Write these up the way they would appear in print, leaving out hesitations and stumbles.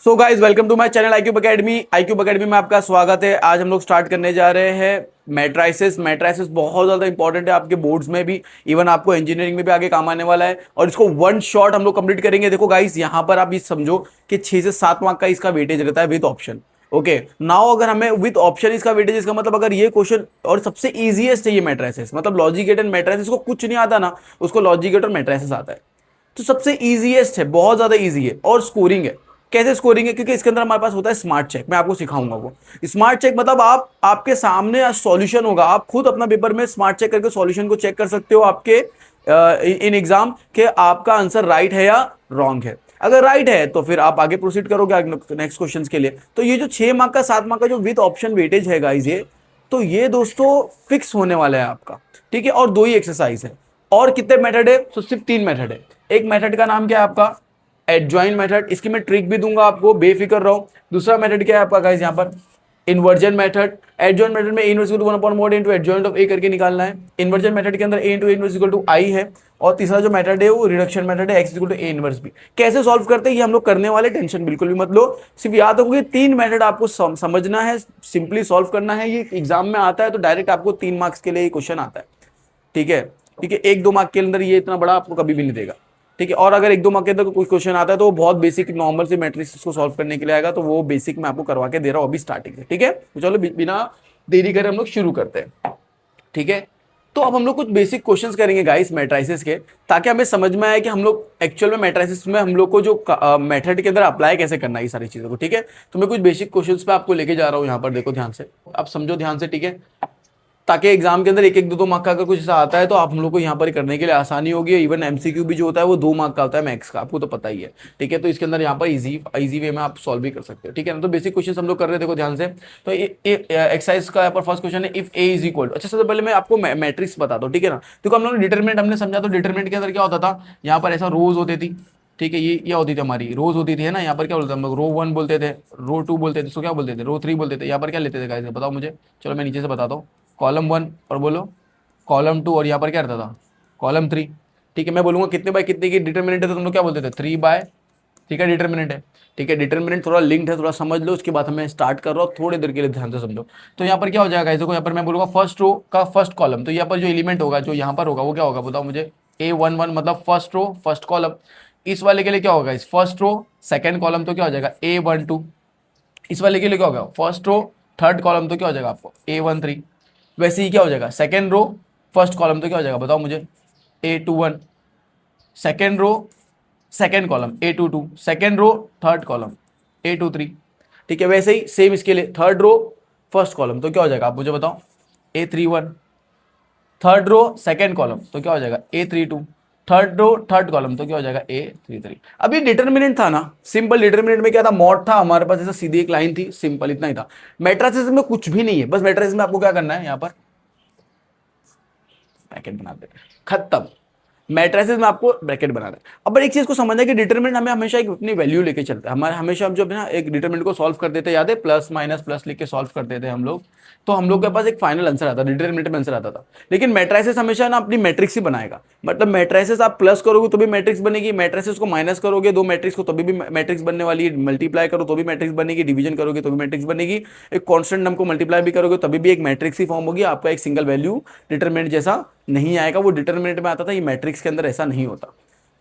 So guys welcome to my channel iCube academy. ICube academy में आपका स्वागत है। आज हम लोग स्टार्ट करने जा रहे हैं मैट्राइसिस। मैट्राइसिस बहुत ज्यादा इंपॉर्टेंट है आपके बोर्ड्स में भी, इवन आपको इंजीनियरिंग में भी आगे काम आने वाला है और इसको वन शॉट हम लोग कंप्लीट करेंगे। देखो गाइज यहाँ पर आप ये समझो कि 6 से 7 मार्क का इसका वेटेज रहता है विद ऑप्शन। ओके नाउ अगर हमें विद ऑप्शन इसका वेटेज, इसका मतलब अगर ये क्वेश्चन और सबसे इजीएस्ट है ये मैट्राइसिस, मतलब लॉजिक गेट एंड मैट्राइसिस को कुछ नहीं आता ना, उसको लॉजिक गेट और मैट्राइसिस आता है। तो सबसे इजीएस्ट है, बहुत ज्यादा इजी है और स्कोरिंग है। कैसे स्कोरिंग है? क्योंकि इसके अंदर हमारे पास होता है स्मार्ट चेक। मैं आपको सिखाऊंगा वो स्मार्ट चेक। मतलब आप आपके सामने सॉल्यूशन होगा, आप खुद अपना पेपर में स्मार्ट चेक करके सॉल्यूशन को चेक कर सकते हो आपके इन एग्जाम के आपका आंसर राइट है या रॉन्ग है। अगर राइट है तो फिर आप आगे प्रोसीड करोगे नेक्स्ट क्वेश्चन के लिए। तो ये जो 6 मार्क का 7 मार्क का जो विद ऑप्शन वेटेज है गाइस, ये तो ये दोस्तों फिक्स होने वाला है आपका। ठीक है, और 2 ही एक्सरसाइज है। और कितने मेथड है? तो सिर्फ 3 मेथड है। एक मेथड का नाम क्या है आपका? Adjoin method. इसकी मैं ट्रिक भी दूंगा आपको, बेफिक्र रहो। दूसरा मेथड क्या है आपका गाइस यहाँ पर? Inversion method. एडजॉइन मेथड में A inverse equal to 1/mod into adjoint of A करके निकालना है। इन्वर्जन मेथड के अंदर A into inverse equal to I है। और तीसरा जो मेथड है वो रिडक्शन मेथड है, x equal to A inverse B. कैसे सॉल्व करते हैं ये हम लोग करने वाले, टेंशन बिल्कुल भी मत लो। सिर्फ याद रखो कि 3 मेथड आपको समझना है, सिंपली सॉल्व करना है। ये एग्जाम में आता है तो डायरेक्ट आपको 3 मार्क्स के लिए ये क्वेश्चन आता है। ठीक है, क्योंकि 1-2 मार्क के अंदर ये इतना बड़ा आपको कभी भी नहीं देगा। ठीक है, और अगर 1-2 मार्क के अंदर कोई क्वेश्चन आता है तो वो बहुत बेसिक नॉर्मल से मैट्रिक्स को सॉल्व करने के लिए आएगा, तो वो बेसिक मैं आपको करवा के दे रहा हूँ अभी स्टार्टिंग से। ठीक है, तो चलो बिना देरी करे हम लोग शुरू करते हैं। ठीक है, तो अब हम लोग कुछ बेसिक क्वेश्चंस करेंगे गाइस मैट्राइसिस के, ताकि हमें समझ में आए कि हम लोग एक्चुअल में मैट्राइसिस में हम लोग को जो मेथड के अंदर अप्लाई कैसे करना है ये सारी चीजों को। ठीक है, तो मैं कुछ बेसिक क्वेश्चंस पे आपको लेके जा रहा हूँ। यहाँ पर देखो ध्यान से, आप समझो ध्यान से। ठीक है, ताकि एग्जाम के अंदर 1-1 2-2 मार्क का अगर कुछ ऐसा आता है तो आप हम लोग को यहाँ पर करने के लिए आसानी होगी। इवन एमसीक्यू भी जो होता है वो 2 मार्क का होता है मैक्स का, आपको तो पता ही है। ठीक है, तो इसके अंदर यहाँ पर इजी वे में आप सॉल्व भी कर सकते हो। ठीक है ना, तो बेसिक क्वेश्चन हम लोग कर रहे हैं, देखो ध्यान से। तो एक्सरसाइज का यहाँ पर फर्स्ट क्वेश्चन है, इफ ए इज इक्वल। अच्छा, सबसे पहले मैं आपको मैट्रिक्स बता दो। ठीक है ना, देखो हम लोग डिटरमिनेंट हमने समझा, तो डिटरमिनेंट के अंदर क्या होता था, यहाँ पर ऐसा रोज होती थी। ठीक है, ये होती थी हमारी रोज होती थी, है ना। यहाँ पर क्या बोलते थे हम लोग? रो 1 बोलते थे, रो 2 बोलते थे, तो क्या बोलते थे? रो 3 बोलते थे। यहाँ पर क्या लेते थे गाइस, बताओ मुझे। चलो मैं नीचे से बताता हूँ। कॉलम 1 और बोलो कॉलम 2, और यहाँ पर क्या रहता था? कॉलम 3। ठीक है, मैं बोलूंगा कितने बाय कितने की डिटरमिनेंट है, तो तुम लोग क्या बोलते थे? 3/। ठीक है, डिटरमिनेंट है। ठीक है, डिटरमिनेंट थोड़ा लिंक्ड है, थोड़ा समझ लो। उसके बाद हमें स्टार्ट कर रहा हूँ, थोड़ी देर के लिए ध्यान से समझो। तो यहाँ पर क्या हो जाएगा, देखो यहाँ पर मैं बोलूंगा फर्स्ट रो का फर्स्ट कॉलम, तो यहाँ पर जो एलिमेंट होगा जो यहाँ पर होगा वो क्या होगा, बताओ मुझे। A11 मतलब फर्स्ट रो फर्स्ट कॉलम। इस वाले के लिए क्या होगा, इस फर्स्ट रो सेकंड कॉलम, तो क्या हो जाएगा A12। इस वाले के लिए क्या होगा, फर्स्ट रो थर्ड कॉलम, तो क्या हो जाएगा आपको A13। वैसे ही क्या हो जाएगा, सेकेंड रो फर्स्ट कॉलम, तो क्या हो जाएगा बताओ मुझे, A21। Second row second column A22, second row third column A23। ठीक है, वैसे ही सेम इसके लिए थर्ड रो फर्स्ट कॉलम, तो क्या हो जाएगा आप मुझे बताओ, A31। Third row second column, तो क्या हो जाएगा A32। Third row third column, तो क्या हो जाएगा A33। अब ये डिटर्मिनेंट था ना, सिंपल। डिटर्मिनेंट में क्या था, मॉड था हमारे पास, ऐसा सीधी एक लाइन थी, सिंपल इतना ही था। मैट्रिसेस में कुछ भी नहीं है, बस मैट्रिसेस में आपको क्या करना है, यहाँ पर ब्रैकेट बना देना, खत्म। मैट्रिसेस में आपको ब्रैकेट बनाना है। अब बट एक चीज को समझना है कि डिटरमिनेंट हमें हमेशा एक अपनी वैल्यू लेके चलता है। हमारे हमेशा हम जो है ना एक डिटरमिनेंट को सॉल्व कर देते हैं, याद है, प्लस माइनस प्लस लिख के सॉल्व करते थे हम लोग। तो हम लोग के पास एक फाइनल आंसर आता था, डिटरमिनेंट में आंसर आता था। लेकिन मैट्रिसेस हमेशा ना अपनी मैट्रिक्स ही बनाएगा। मतलब मैट्रिसेस आप प्लस करोगे तो भी मैट्रिक्स बनेगी, मैट्रिसेस को माइनस करोगे दो मैट्रिक्स को तभी भी मैट्रिक्स बनने वाली है, मल्टीप्लाई करो तो भी मैट्रिक्स बनेगी, डिवीजन करोगे तो भी मैट्रिक्स बनेगी, एक कॉन्स्टेंट नंबर को मल्टीप्लाई भी करोगे तभी भी एक मैट्रिक्स ही फॉर्म होगी। आपका एक सिंगल वैल्यू डिटरमिनेंट जैसा नहीं आएगा, वो डिटरमिनेंट में आता था, ये मैट्रिक्स के अंदर ऐसा नहीं होता।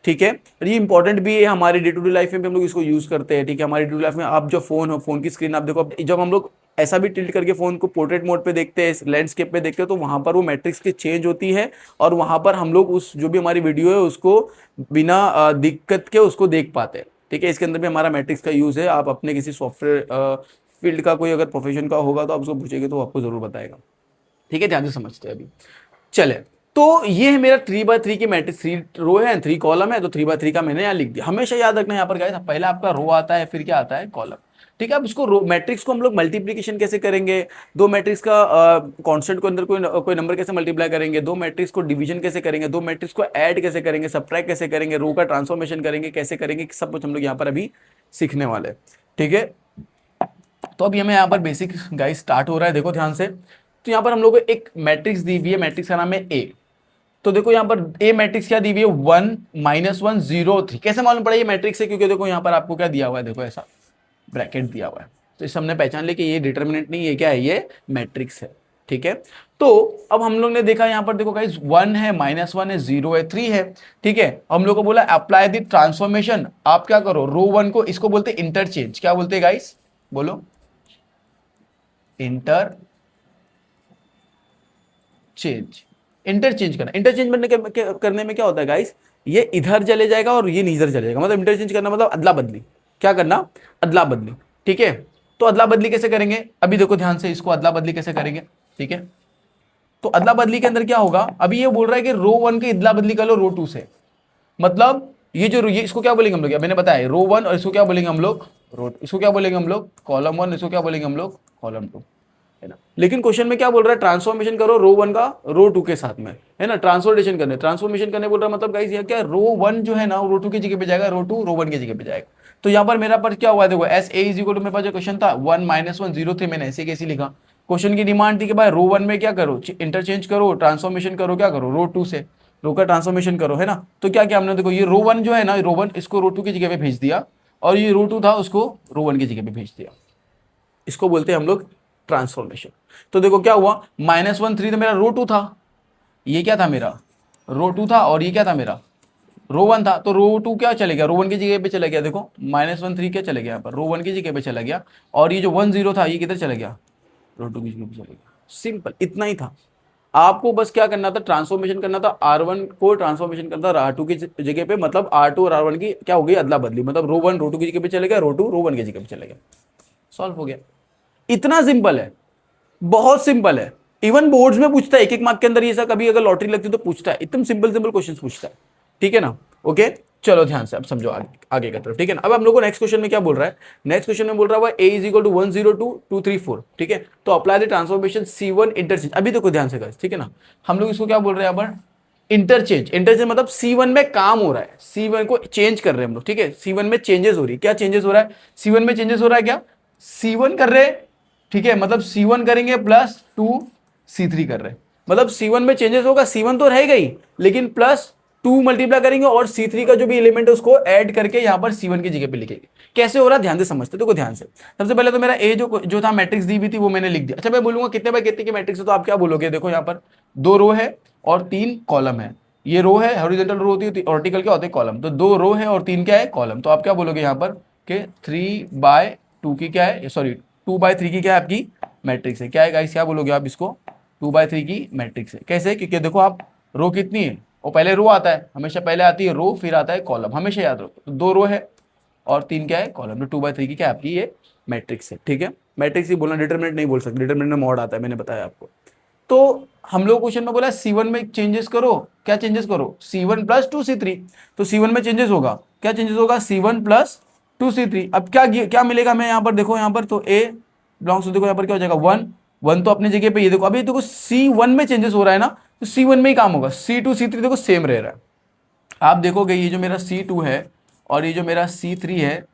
ठीक है, और ये इंपॉर्टेंट भी है हमारी डे टू डे लाइफ में भी हम लोग इसको यूज करते हैं। ठीक है, हमारी डे टू लाइफ में आप जो फोन हो, फोन की स्क्रीन आप देखो, जब हम लोग ऐसा भी टिल्ट करके फोन को पोर्ट्रेट मोड पे देखते हैं, लैंडस्केप पे देखते हैं, तो वहां पर वो मैट्रिक्स की चेंज होती है और वहां पर हम लोग उस जो भी हमारी वीडियो है उसको बिना दिक्कत के उसको देख पाते हैं। ठीक है, इसके अंदर भी हमारा मैट्रिक्स का यूज है। आप अपने किसी सॉफ्टवेयर फील्ड का कोई अगर प्रोफेशन का होगा तो आप उसको पूछेंगे तो आपको जरूर बताएगा। ठीक है, ध्यान से समझते हैं अभी। चले, तो ये है मेरा 3x3 की मैट्रिक्स, 3 रो है 3 कॉलम है, तो 3x3 का मैंने यहाँ लिख दिया। हमेशा याद रखना यहाँ पर गाइस, पहले आपका रो आता है फिर क्या आता है, कॉलम। ठीक है, अब इसको रो मैट्रिक्स को हम लोग मल्टीप्लीकेशन कैसे करेंगे, दो मैट्रिक्स का कांस्टेंट को अंदर कोई नंबर कैसे मल्टीप्लाई करेंगे, दो मैट्रिक्स को डिवीजन कैसे करेंगे, दो मैट्रिक्स को ऐड कैसे करेंगे, सबट्रैक्ट कैसे करेंगे, रो का ट्रांसफॉर्मेशन करेंगे कैसे करेंगे, सब कुछ हम लोग यहाँ पर अभी सीखने वाले हैं। ठीक है, तो अभी हमें यहाँ पर बेसिक गाइस स्टार्ट हो रहा है, देखो ध्यान से। तो यहाँ पर हम लोग को एक मैट्रिक्स दी हुई है, मैट्रिक्स का नाम है ए। तो देखो यहाँ पर ए मैट्रिक्स क्या दी हुई है 1 -1 0 3। कैसे मालूम पड़ा ये मैट्रिक्स है? क्योंकि देखो यहाँ पर आपको क्या दिया हुआ है, देखो ऐसा ब्रैकेट दिया हुआ है, तो इससे हमने पहचान लिया कि ये डिटर्मिनेंट नहीं, ये क्या है, ये मैट्रिक्स है। ठीक है, तो अब हम लोग ने देखा यहाँ पर देखो गाइस 1 है, -1 है, 0 है, 3 है। ठीक है, हम लोग को बोला अप्लाई द ट्रांसफॉर्मेशन। आप क्या करो, रो 1 को, इसको बोलते हैं इंटरचेंज। क्या बोलते हैं गाइस, बोलो, इंटरचेंज। इंटरचेंज करना, इंटरचेंज करने में क्या होता है गाइस, ये इधर चले जाएगा और ये इधर चले जाएगा, मतलब इंटरचेंज करना मतलब अदला बदली। क्या करना, अदला बदली। ठीक है, तो अदला बदली कैसे करेंगे, अभी देखो ध्यान से, इसको अदला बदली कैसे करेंगे। ठीक है, तो अदला बदली के अंदर क्या होगा, अभी ये बोल रहा है कि रो 1 की अदला बदली कर लो रो 2 से। मतलब ये जो ये इसको क्या बोलेंगे हम लोग, मैंने बताया रो 1, और इसको क्या बोलेंगे हम लोग, इसको क्या बोलेंगे हम लोग, कॉलम 1, इसको क्या बोलेंगे हम लोग, कॉलम 2, है ना। लेकिन क्वेश्चन में क्या बोल रहा है, ट्रांसफॉर्मेशन करो रो 1 का रो 2 के साथ में, है ना। ट्रांसफॉर्मेशन करने बोल रहा है, मतलब गाइस ये क्या, रो 1 जो है ना रो 2 की जगह पे जाएगा, रो 2 रो 1 की जगह पे जाएगा। तो यहाँ पर मेरा पर क्या हुआ है, देखो as A is equal to, मेरे पास जो क्वेश्चन था 1 -1 0 3, मैंने ऐसे कैसे लिखा। क्वेश्चन की डिमांड थी कि भाई रो 1 में क्या करो, इंटरचेंज करो, ट्रांसफॉर्मेशन करो, क्या करो, रो 2 से रो का ट्रांसफॉर्मेशन करो, है ना। तो क्या किया हमने, देखो ये रो 1 जो है ना, रो 1 इसको रो 2 की जगह पे भेज दिया, और ये रो 2 था उसको रो 1 की जगह पे भेज दिया। इसको बोलते हैं हम लोग ट्रांसफॉर्मेशन। तो देखो क्या हुआ, -1 3 तो मेरा रो 2 था, ये क्या था मेरा, रो 2 था, और ये क्या था मेरा, रो 1 था। तो रो 2 क्या चले गया, रो 1 की जगह पे चला गया। देखो -1 3 क्या चले गया, यहाँ पर रो 1 की जगह पे चला गया, और ये जो 1 0 था ये किधर चला गया, रो 2 की जगह पे चला गया। सिंपल, इतना ही था। आपको बस क्या करना था, ट्रांसफॉर्मेशन करना था, R1 को ट्रांसफॉर्मेशन करना था R2 की जगह पे, मतलब R2 और R1 की क्या हो गई, अदला बदली, मतलब रो 1 रो 2 की जगह पे चले गया, रो 2 रो 1 की जगह पे चले गया। सॉल्व हो गया। इतना सिंपल है, बहुत सिंपल है। इवन बोर्ड्स में पूछता है, एक एक मार्क के अंदर ये सब, कभी अगर लॉटरी लगती है तो पूछता है, एकदम सिंपल सिंपल क्वेश्चन पूछता है। ठीक है ना, ओके। चलो ध्यान से अब समझो आगे का तरफ। ठीक है ना, अब हम लोग को नेक्स्ट क्वेश्चन में क्या बोल रहा है, नेक्स्ट क्वेश्चन में बोल रहा है ए इज इक्वल टू 1 0 2 2 3 4। ठीक है, तो apply the transformation C1 interchange. अभी देखो ध्यान से गाइस, ठीक है ना, हम लोग इसको क्या बोल रहे हैं यहाँ पर, इंटरचेंज। इंटरचेंज मतलब C1 में काम हो रहा है, C1 को चेंज कर रहे हैं हम लोग। ठीक है, C1 में चेंजेस हो रही है, क्या चेंजेस हो रहा है, C1 में चेंजेस हो रहा है, क्या C1 कर रहे हैं। ठीक है, मतलब C1 करेंगे प्लस 2 C3 कर रहे हैं, मतलब C1 में चेंजेस होगा, C1 तो रहेगा ही, लेकिन प्लस 2 मल्टीप्लाई करेंगे, और C3 का जो भी एलिमेंट है उसको ऐड करके यहाँ पर C1 की जगह पे लिखेंगे। कैसे हो रहा है ध्यान से समझते, देखो ध्यान से। सबसे पहले तो मेरा ए जो था मैट्रिक्स दी हुई थी वो मैंने लिख दिया। अच्छा मैं बोलूंगा कितने बाय कितने की मैट्रिक्स है, तो आप क्या बोलोगे, देखो यहाँ पर 2 रो है और 3 कॉलम है। ये रो है, हॉरिजॉन्टल रो होती है, वर्टिकल क्या होते हैं, कॉलम। तो 2 रो है और 3 क्या है, कॉलम। तो आप क्या बोलोगे यहाँ पर कि 3/2 की क्या है, सॉरी 2/3 की क्या है आपकी मैट्रिक्स है। क्या है गाइस, क्या बोलोगे आप इसको, 2/3 की मैट्रिक्स है। कैसे, क्योंकि देखो आप रो कितनी है, और पहले रो आता है, हमेशा पहले आती है रो, फिर आता है कॉलम, हमेशा याद रखो। तो 2 रो है और 3 क्या है, कॉलम। तो 2/3 की क्या है आपकी ये मैट्रिक्स है। ठीक है, मैट्रिक्स ही बोलना, डिटरमिनेंट नहीं बोल सकते, डिटरमिनेंट में मॉड आता है, मैंने बताया आपको। तो हम लोग क्वेश्चन में बोला C1 में चेंजेस करो, क्या चेंजेस करो, C1 + 2C3। तो C1 में चेंजेस होगा, क्या चेंजेस होगा, C1 + 2C3। अब क्या क्या मिलेगा मैं यहाँ पर, देखो यहाँ पर तो A बिलोंग्स टू, देखो यहाँ पर क्या हो जाएगा 1 1 तो अपनी जगह पे, ये देखो अभी देखो C1 में चेंजेस हो रहा है ना, तो C1 में ही काम होगा। C2 C3 देखो सेम रह रहा है। आप देखोगे ये जो मेरा C2 है और ये जो मेरा C3 है,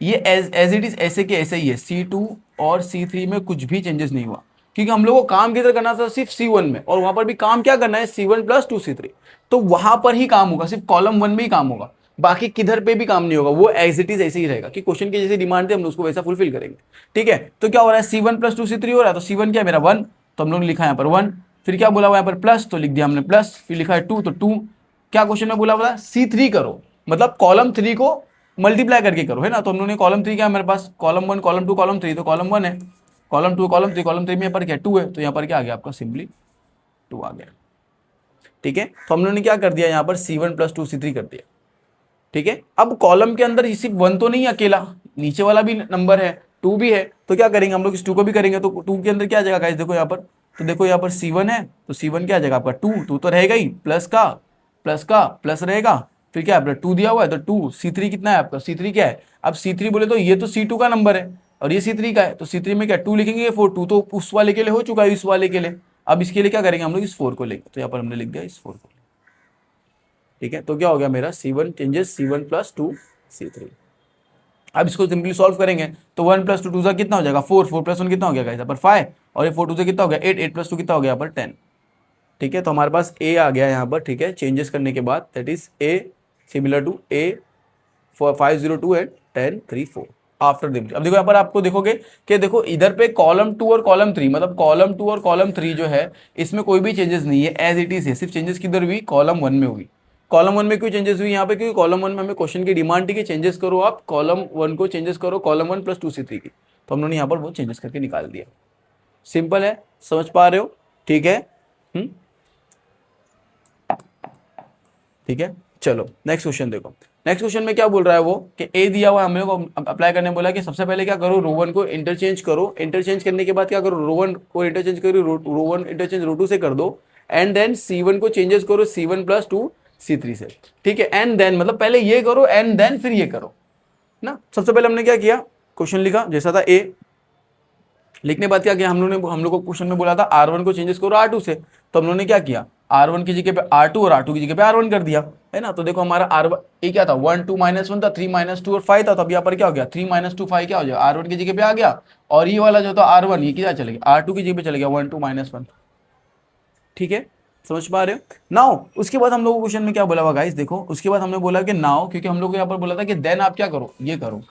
ये एज इट इज ऐसे के ऐसे ही है। C2 और C3 में कुछ भी चेंजेस नहीं हुआ, क्योंकि हम लोग को काम किधर करना था, सिर्फ C1 में, और वहां पर भी काम क्या करना है, C1 + 2C3। तो वहां पर ही काम होगा, सिर्फ कॉलम 1 में ही काम होगा, बाकी किधर पे भी काम नहीं होगा, वो एज इट इज ऐसे ही रहेगा कि क्वेश्चन की जैसी डिमांड थी हम उसको वैसा फुलफिल करेंगे। ठीक है, तो क्या हो रहा है, C1 + 2C3 हो रहा है, तो C1 क्या है मेरा 1, तो हम लोग ने लिखा यहाँ पर 1, फिर क्या बोला हुआ यहाँ पर प्लस, तो लिख दिया हमने प्लस, फिर लिखा है 2 तो 2, क्या क्वेश्चन में बोला हुआ C3 करो, मतलब कॉलम 3 को मल्टीप्लाई करके करो, है ना। तो हम लोगों ने कॉलम 3 क्या है मेरे पास, कॉलम 1 कॉलम 2 कॉलम 3, तो कॉलम 1 है, कॉलम 2 कॉलम 3, कॉलम 3 में यहाँ पर क्या 2 है, तो यहाँ पर क्या आ गया आपका सिंपली 2 आ गया। ठीक है, तो हम लोगों ने क्या कर दिया यहाँ पर C1 + 2C3 कर दिया। ठीक है, अब कॉलम के अंदर सिर्फ 1 तो नहीं अकेला, नीचे वाला भी नंबर है, 2 भी है, तो क्या करेंगे हम लोग, इस 2 को भी करेंगे। तो 2 के अंदर क्या आ जाएगा गाइस, देखो यहाँ पर, तो देखो यहाँ पर C1 है, तो C1 क्या आ जाएगा आपका 2 तो रहेगा ही, प्लस का प्लस रहेगा, फिर क्या है 2 दिया हुआ है, तो 2 C3 कितना है आपका, C3 क्या है, अब C3 बोले तो ये तो C2 का नंबर है और ये C3 का है, तो C3 में क्या 2 लिखेंगे, 4 2 तो उस वाले के लिए हो चुका है, इस वाले के लिए। अब इसके लिए क्या करेंगे हम लोग, इस 4 को लेंगे, तो यहाँ पर हमने लिख दिया इस 4 को। ठीक है, तो क्या हो गया मेरा C1 चेंजेस C1 + 2C3। अब इसको सिंपली सॉल्व करेंगे, तो 1 + 2 2 सा कितना हो जाएगा 4, 4 + 1 कितना हो गया यहाँ पर 5, और ये 4 2 से कितना हो गया 8, 8 + 2 कितना हो गया यहाँ पर 10। ठीक है, तो हमारे पास ए आ गया यहाँ पर, ठीक है, चेंजेस करने के बाद, that is A similar to A 502 and 1034 after the. अब देखो यहाँ पर आपको देखोगे कि देखो इधर पे कॉलम 2 और कॉलम 3, मतलब कॉलम 2 और कॉलम 3 जो है इसमें कोई भी चेंजेस नहीं है, एज इट इज है, सिर्फ चेंजेस किधर हुई, कॉलम 1 में हुई। कॉलम 1 में क्यों चेंजेस हुई यहाँ पे, क्योंकि कॉलम 1 में हमें क्वेश्चन की डिमांड थी कि चेंजेस करो आप कॉलम 1 को, चेंजेस करो कॉलम 1 प्लस 2c3 की, तो हम लोगों ने यहाँ पर वो चेंजेस करके निकाल दिया। सिंपल है, समझ पा रहे हो, ठीक है। ठीक है, चलो नेक्स्ट क्वेश्चन देखो। नेक्स्ट क्वेश्चन में क्या बोल रहा है वो कि ए दिया हुआ है, हम लोग को अप्लाई करने बोला कि सबसे पहले क्या करो, रो वन को इंटरचेंज करो, इंटरचेंज करने के बाद क्या करो, रो वन को इंटरचेंज करो, row one interchange row two से कर दो, एंड देन सी वन को चेंजेस करो C one plus two C three से, ठीक है। एंड देन मतलब पहले ये करो एंड देन फिर ये करो ना। सबसे पहले हमने क्या किया, क्वेश्चन लिखा जैसा था ए, लिखने बाद क्या किया हम लोग को क्वेश्चन में बोला था R1 को चेंजेस करो R2 से, तो हम लोगों ने क्या किया, R1 की जगह पे R2 और R2 की जगह पे R1 कर दिया, है ना। तो देखो हमारा R1 ये क्या था, 1 2 -1 था, 3 -2 और 5 था, तो अब यहाँ पर क्या हो गया, 3 -2 5 क्या हो जाएगा, R1 की जगह पे आ गया, और ये वाला जो था R1 ये किधर चले गया, R2 की जगह पे चले गया 1 2 -1, ठीक है, समझ पा रहे हो। नाउ उसके बाद हम लोग क्वेश्चन में क्या बोला हुआ गाइस, देखो उसके बाद हमने बोला कि नाउ, क्योंकि हम लोग को यहाँ पर बोला था कि देन आप क्या करो, ये करो,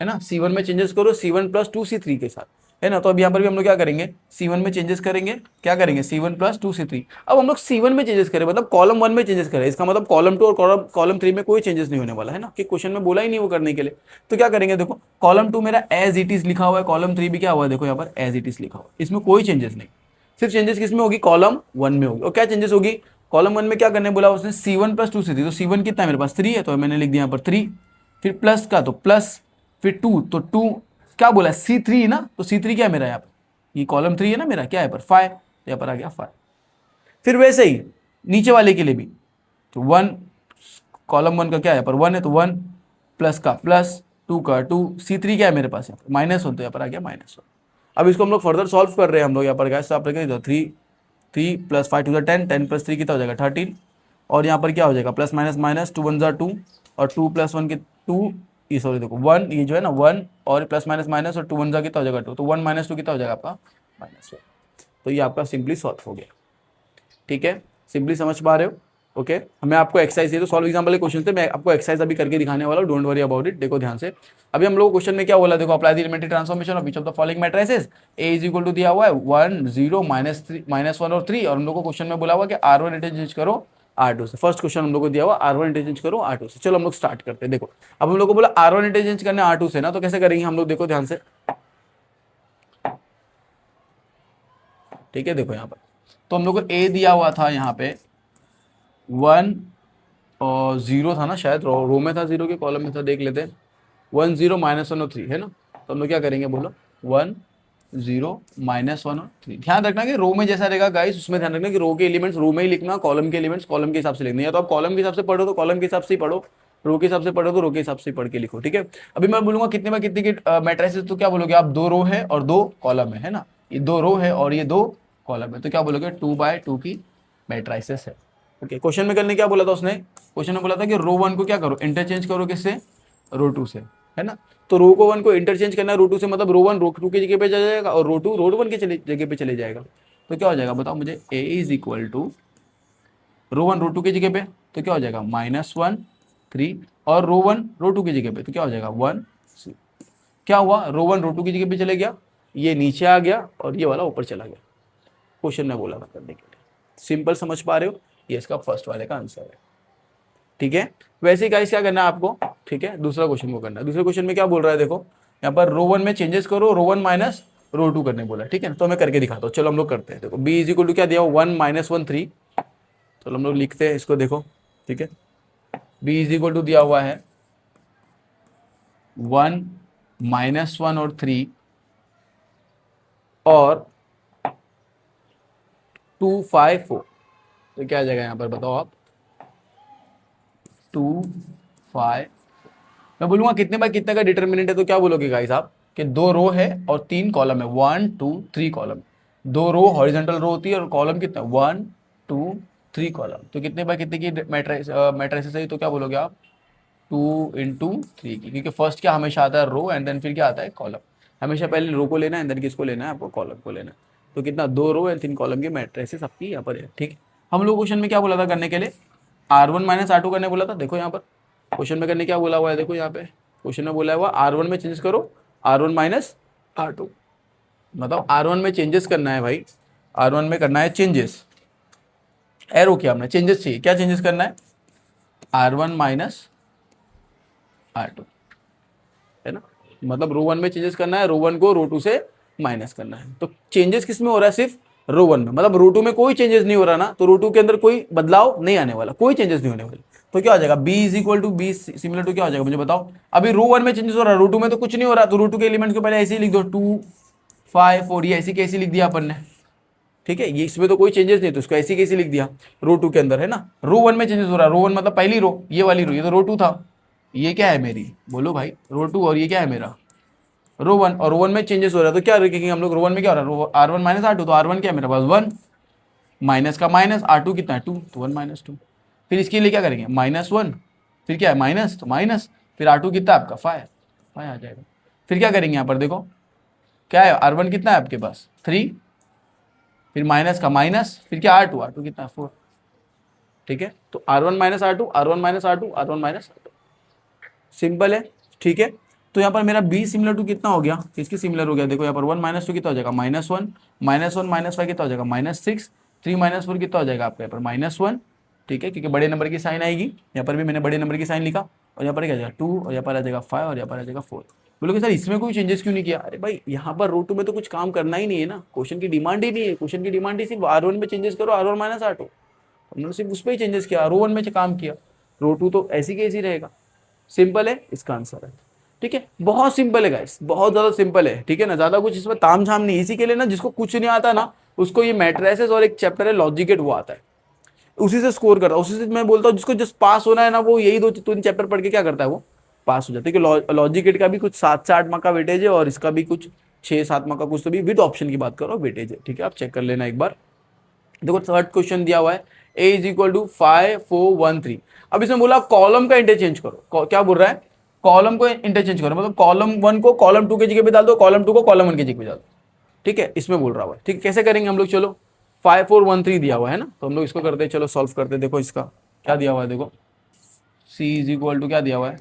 है ना, C1 में चेंजेस करो C1 प्लस 2C3 के साथ, है ना। तो अब यहाँ पर भी हम लोग क्या करेंगे, C1 में चेंजेस करेंगे, क्या करेंगे, C1 प्लस 2C3। अब हम लोग C1 में चेंजेस करें, मतलब कॉलम 1 में चेंजेस करें, इसका मतलब कॉलम 2 और कॉलम 3 में कोई चेंजेस नहीं होने वाला, है ना, कि क्वेश्चन में बोला ही नहीं वो करने के लिए। तो क्या करेंगे, देखो कॉलम 2 मेरा एज इट इज लिखा हुआ है, कॉलम 3 भी क्या हुआ है, देखो यहाँ पर एज इट इज लिखा हुआ है, इसमें कोई चेंजेस नहीं, सिर्फ चेंजेस किसमें होगी, कॉलम 1 में होगी। और क्या चेंजेस होगी, कॉलम 1 में क्या करने बोला उसने, C1 प्लस 2C3, तो C1 कितना है मेरे पास 3 है, तो मैंने लिख दिया यहाँ पर 3, फिर प्लस का तो प्लस, फिर 2 तो 2, क्या बोला C3 ना, तो C3 क्या है मेरा यहाँ पर, ये कॉलम 3 है ना मेरा, क्या है पर 5, तो यहाँ पर आ गया 5। फिर वैसे ही नीचे वाले के लिए भी, तो 1 कॉलम 1 का क्या है पर 1 है, तो 1 प्लस का प्लस, 2 का 2, C3 क्या है मेरे पास यहाँ पर -1, तो यहाँ पर आ गया -1। अब इसको हम लोग फर्दर सॉल्व कर रहे हैं हम लोग यहाँ पर गैस, तो आप रखेंगे 3 प्लस 5 टू 10, 10 प्लस 3 कितना हो जाएगा 13, और यहाँ पर क्या हो जाएगा प्लस माइनस माइनस, 2 1 2 और 2 प्लस 1 के 2, ये सॉरी देखो 1, ये जो है ना 1 और प्लस माइनस माइनस और 2 1 कितना हो जाएगा 2, तो 1 - 2 कितना हो जाएगा आपका -1। तो ये आपका सिंपली सॉल्व हो गया, ठीक है, सिंपली समझ पा रहे हो, ओके। हमें आपको एक्सरसाइज, ये तो सॉल्व एग्जाम्पल के क्वेश्चन थे, मैं आपको एक्सरसाइज अभी करके दिखाने वाला हूँ, डोंट वरी अबाउट इट। देखो ध्यान से, अभी हम लोग क्वेश्चन में क्या बोला, देखो apply the elementary transformation of each of the following matrices, A is equal to दिया हुआ है 1 0 -1 और 3, और हम लोग को क्वेश्चन में बोला हुआ कि R1 इंटरचेंज करो R2 से। फर्स्ट क्वेश्चन हम लोग को दिया हुआ R1 इंटरचेंज करो R2 से। चलो हम लोग स्टार्ट करते हैं। देखो अब हम लोग को बोला R1 इंटरचेंज करने R2 से ना, तो कैसे करेंगे हम लोग, देखो ध्यान से, ठीक है। देखो यहाँ पर तो हम लोग को A दिया हुआ था यहाँ पे 1 और 0 था ना, शायद रो में था, 0 के कॉलम में था, देख लेते हैं। 1 0 -1 और 3 है ना, तो हम लोग क्या करेंगे बोलो, 1 0 -1 और 3। ध्यान रखना कि रो में जैसा रहेगा गाइस, उसमें ध्यान रखना कि रो के एलिमेंट्स रो में ही लिखना, कॉलम के एलिमेंट्स कॉलम के हिसाब से लिखना, या तो आप कॉलम के हिसाब से पढ़ो तो कॉलम के हिसाब से ही पढ़ो, रो के हिसाब से पढ़ो तो रो के हिसाब से पढ़ के लिखो, ठीक है। अभी मैं बोलूंगा कितने बाय कितने की मैट्रिसेस, तो क्या बोलोगे आप, 2 रो है और 2 कॉलम है ना, ये 2 रो है और ये 2 कॉलम है, तो क्या बोलोगे 2 बाय 2 की मैट्रिसेस है, ओके। क्वेश्चन में करने क्या बोला था उसने, क्वेश्चन में बोला था कि रो 1 को क्या करो, इंटरचेंज करो किससे, रो 2 से, है ना। तो रो को 1 को इंटरचेंज करना है रो 2 से, मतलब रो 1 रो 2 की जगह पे चले जाएगा और रो 2 रो 1 की जगह पे चले जाएगा, तो क्या हो जाएगा बताओ मुझे, a इज इक्वल टू रो 1 रो 2 की जगह पे, तो क्या हो जाएगा -1 3, और रो 1 रो 2 की जगह पे तो क्या हो जाएगा 1 6। क्या हुआ, रो 1 रो 2 की जगह पे चले गया, ये नीचे आ गया और ये वाला ऊपर चला गया, क्वेश्चन में बोला था करने के लिए। सिंपल समझ पा रहे हो, ये इसका फर्स्ट वाले का आंसर है, ठीक है। वैसे ही गाइस क्या करना है आपको, ठीक है, दूसरा क्वेश्चन को करना है। दूसरे क्वेश्चन में क्या बोल रहा है, देखो यहाँ पर रो 1 में चेंजेस करो, रो 1 माइनस रो 2 करने बोला, ठीक है, तो मैं करके दिखाता हूँ। चलो हम लोग करते हैं। देखो b इज इक्वल टू क्या दिया, 1 -1 3, चलो हम लोग लिखते हैं इसको, देखो ठीक है, b इज इक्वल टू दिया हुआ है 1 -1 और 3 और 2 5 4, तो क्या आ जाएगा यहाँ पर बताओ आप, 2 5, मैं बोलूंगा कितने बाय कितने का डिटर्मिनेंट है, तो क्या बोलोगे गाइस आप कि 2 रो है और 3 कॉलम है, 1 2 3 कॉलम, 2 रो हॉरिजॉन्टल रो होती है और कॉलम कितना 1 2 3 कॉलम, तो कितने बाय कितने की मैट्रिसेस है, तो क्या बोलोगे आप 2 इंटू 3 की, क्योंकि फर्स्ट क्या हमेशा आता है रो एंड देन फिर क्या आता है कॉलम, हमेशा पहले रो को लेना है एंड देन किसको लेना है आपको, कॉलम को लेना है। तो कितना 2 रो एंड 3 कॉलम की मैट्रिसेस आपकी यहाँ पर है, ठीक है। हम लोग क्वेश्चन में क्या बोला था करने के लिए, R1 माइनस R2 करने बोला था। देखो यहाँ पर क्वेश्चन में करने क्या बोला हुआ है, देखो यहाँ पे क्वेश्चन में बोला हुआ R1 में चेंजेस करो R1 माइनस R2, मतलब R1 में चेंजेस करना है भाई, R1 में करना है चेंजेस, एरो किया हमने, चेंजेस चाहिए, क्या चेंजेस करना है, R1 माइनस R2, है ना, मतलब रो वन में चेंजेस करना है, रो वन को रो टू से माइनस करना है। तो चेंजेस किस में हो रहा है, सिर्फ रो वन में, मतलब रो टू में कोई चेंजेस नहीं हो रहा ना, तो रो टू के अंदर कोई बदलाव नहीं आने वाला, कोई चेंजेस नहीं होने वाले। तो क्या हो जाएगा, b is equal to B similar to क्या हो जाएगा मुझे बताओ। अभी रो वन में चेंजेस हो रहा है, रो टू में तो कुछ नहीं हो रहा, तो रो टू के एलिमेंट को पहले ऐसे ही लिख दो, 2 5 4, ये ऐसी कैसी लिख दिया अपन ने, ठीक है, ये इसमें तो कोई चेंजेस नहीं, तो उसको ऐसी कैसी लिख दिया, रो टू के अंदर, है ना। रो वन में चेंजेस हो रहा है, रो वन मतलब पहली रो, ये वाली रो, ये तो रो टू था, ये क्या है मेरी, बोलो भाई, रो टू, और ये क्या है मेरा रो वन, और रो वन में चेंजेस हो रहा है, तो क्या रखेंगे हम लोग, रो वन में क्या हो रहा है, R1 माइनस R2, तो R1 क्या है मेरे पास 1, माइनस का माइनस, R2 कितना है 2, तो 1 माइनस 2, फिर इसके लिए क्या करेंगे -1, फिर क्या है माइनस, तो माइनस, फिर R2 कितना है आपका 5, 5 आ जाएगा। फिर क्या करेंगे यहाँ पर देखो, क्या है R1 कितना है आपके पास 3, फिर माइनस का माइनस, फिर क्या R2 कितना है 4, ठीक है। तो R1 minus R2, R1 minus R2, R1 minus R2, simple है, ठीक है। तो यहाँ पर मेरा b सिमिलर टू कितना हो गया, किसकी सिमिलर हो गया, देखो यहाँ पर 1 माइनस 2 कितना हो जाएगा -1, -1 माइनस 5 कितना हो जाएगा -6, 3 माइनस 4 कितना हो जाएगा आपका यहाँ पर -1, ठीक है, क्योंकि बड़े नंबर की साइन आएगी, यहाँ पर भी मैंने बड़े नंबर की साइन लिखा, और यहाँ पर क्या आ जाएगा 2, और यहाँ पर आ जाएगा 5, और यहाँ पर आ जाएगा 4। बोलोगे सर इसमें कोई चेंजेस क्यों नहीं किया, अरे भाई यहाँ पर रो टू में तो कुछ काम करना ही नहीं है ना, क्वेश्चन की डिमांड ही नहीं है, क्वेश्चन की डिमांड ही सिर्फ R1 में चेंजेस करो, R1 माइनस R2, हमने सिर्फ उस पर ही चेंजेस किया, रो वन में काम किया, रो टू तो ऐसी कैसी रहेगा, सिंपल है, इसका आंसर है, ठीक है, बहुत सिंपल है गाइस, बहुत ज्यादा सिंपल है, ठीक है ना, ज्यादा कुछ इसमें ताम झाम नहीं, इसी के लिए ना जिसको कुछ नहीं आता ना, उसको ये मैट्रिसेस और एक चैप्टर है लॉजिक गेट वो आता है, उसी से स्कोर करता है, उसी से मैं बोलता हूँ जिसको जस्ट पास होना है ना, वो यही 2-3 चैप्टर पढ़ के क्या करता है, वो पास हो जाता है, क्योंकि लॉजिक गेट का भी कुछ 7 से 8 मार्क का वेटेज है, और इसका भी कुछ 6-7 मार्क का कुछ, तो भी विद ऑप्शन की बात करो वेटेज है, ठीक है, आप चेक कर लेना एक बार। देखो थर्ड क्वेश्चन दिया हुआ है, a इज इक्वल टू 5 4 1 3, अब इसमें बोला कॉलम का इंटरचेंज करो, क्या बोल रहा है, कॉलम को इंटरचेंज करो, मतलब कॉलम 1 को कॉलम 2 की जगह पे डाल दो, कॉलम 2 को कॉलम 1 की जगह पे डाल दो, ठीक है, इसमें बोल रहा हुआ है, ठीक है, कैसे करेंगे हम लोग, चलो 5 4 1 3 दिया हुआ है ना, तो हम लोग इसको करते हैं, चलो सॉल्व करते हैं। देखो इसका क्या दिया हुआ है, देखो c इज इक्वल टू क्या दिया हुआ है,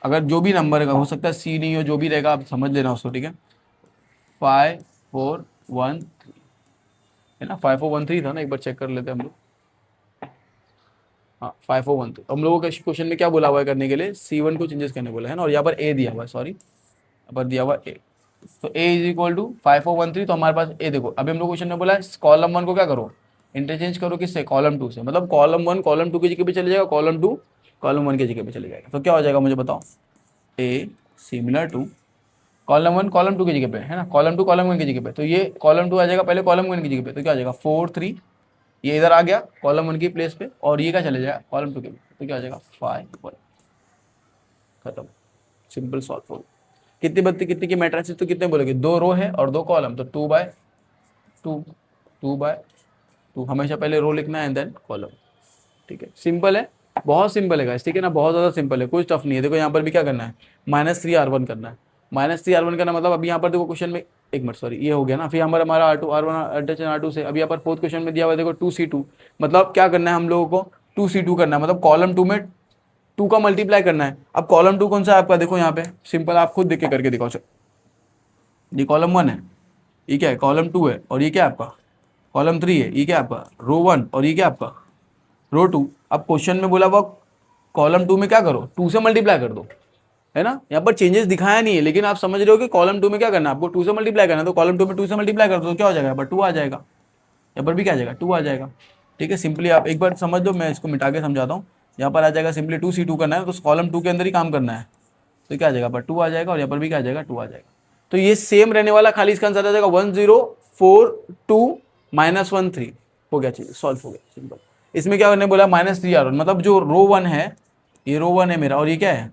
अगर जो भी नंबर है, हो सकता है c नहीं हो, जो भी रहेगा आप समझ लेना उसको, ठीक है, 5 4 1 है ना, 5 4 1 3 था ना, एक बार चेक कर लेते हैं हम लोग, हाँ 5 4 1 3, हम लोगों के क्वेश्चन में क्या बोला हुआ है करने के लिए, C1 को चेंजेस करने बोला है ना, और यहाँ पर a दिया हुआ है, सॉरी यहाँ पर दिया हुआ a, तो a इज इक्वल टू 5 4 1 3, तो हमारे पास a, देखो अभी हम लोग क्वेश्चन में बोला है कॉलम 1 को क्या करो, इंटरचेंज करो किससे, कॉलम 2 से, मतलब कॉलम 1 कॉलम 2 की जगह पे चले जाएगा, कॉलम 2 कॉलम 1 की जगह पे चले जाएगा, तो क्या हो जाएगा मुझे बताओ, a similar to column 1 column 2 की जगह पे, है ना, कॉलम 2 कॉलम 1 की जगह पे, तो ये कॉलम 2 आ जाएगा पहले कॉलम 1 की जगह पे, तो क्या आ जाएगा 4 3, ये इधर आ गया कॉलम 1 की प्लेस पे, और ये क्या चले जाएगा कॉलम 2 के पे, तो क्या आ जाएगा 5 1, खत्म, सिंपल सॉल्व हो। कितनी बत्ती कितनी की मैट्रिक्स, तो कितने बोलोगे, 2 रो है और 2 कॉलम, तो 2/2, 2/2, हमेशा पहले रो लिखना है एंड देन कॉलम, ठीक है, सिंपल है, बहुत सिंपल है गाइस, ठीक है ना, बहुत ज़्यादा सिंपल है, कुछ टफ नहीं है। देखो यहाँ पर भी क्या करना है, -3 R1 करना है, -3 R1 करना मतलब अभी यहाँ पर देखो क्वेश्चन में, एक मिनट सॉरी ये हो गया ना, फिर यहाँ पर हमारा R2 R1 अटैच R2 से, अभी यहाँ पर फोर्थ क्वेश्चन में दिया हुआ है देखो 2C2, मतलब क्या करना है हम लोगों को 2C2 करना है, मतलब कॉलम 2 में 2 का मल्टीप्लाई करना है। अब कॉलम 2 कौन सा है आपका, देखो यहाँ पे सिंपल, आप खुद देख के करके दिखाओ, ये कॉलम 1 है, ये क्या है कॉलम 2 है, और ये क्या है आपका कॉलम 3 है, ये क्या है आपका रो 1, और ये क्या है आपका रो 2। अब क्वेश्चन में बोला हुआ कॉलम 2 में क्या करो, 2 से मल्टीप्लाई कर दो, है ना, यहाँ पर चेंजेस दिखाया नहीं है, लेकिन आप समझ रहे हो कि कॉलम 2 में क्या करना है आपको, 2 से मल्टीप्लाई करना है, तो कॉलम 2 में 2 से मल्टीप्लाई कर दो, तो क्या हो जाएगा यहाँ पर 2 आ जाएगा, यहाँ पर भी क्या आ जाएगा 2 आ जाएगा, ठीक है, सिंपली आप एक बार समझ लो, मैं इसको मिटा के समझाता हूँ, यहाँ पर आ जाएगा सिंपली 2C2 करना है, तो कॉलम 2 के अंदर ही काम करना है, तो क्या आ जाएगा पर 2 आ जाएगा, और यहाँ पर भी क्या आ जाएगा 2 आ जाएगा, तो ये सेम रहने वाला, खाली इसका आंसर आ जाएगा 1 0 4 2 -1 3, हो गया, चीज सॉल्व हो गया, सिंपल। इसमें क्या करने बोला -3R1, मतलब जो रो 1 है, ये रो 1 है मेरा, और ये क्या है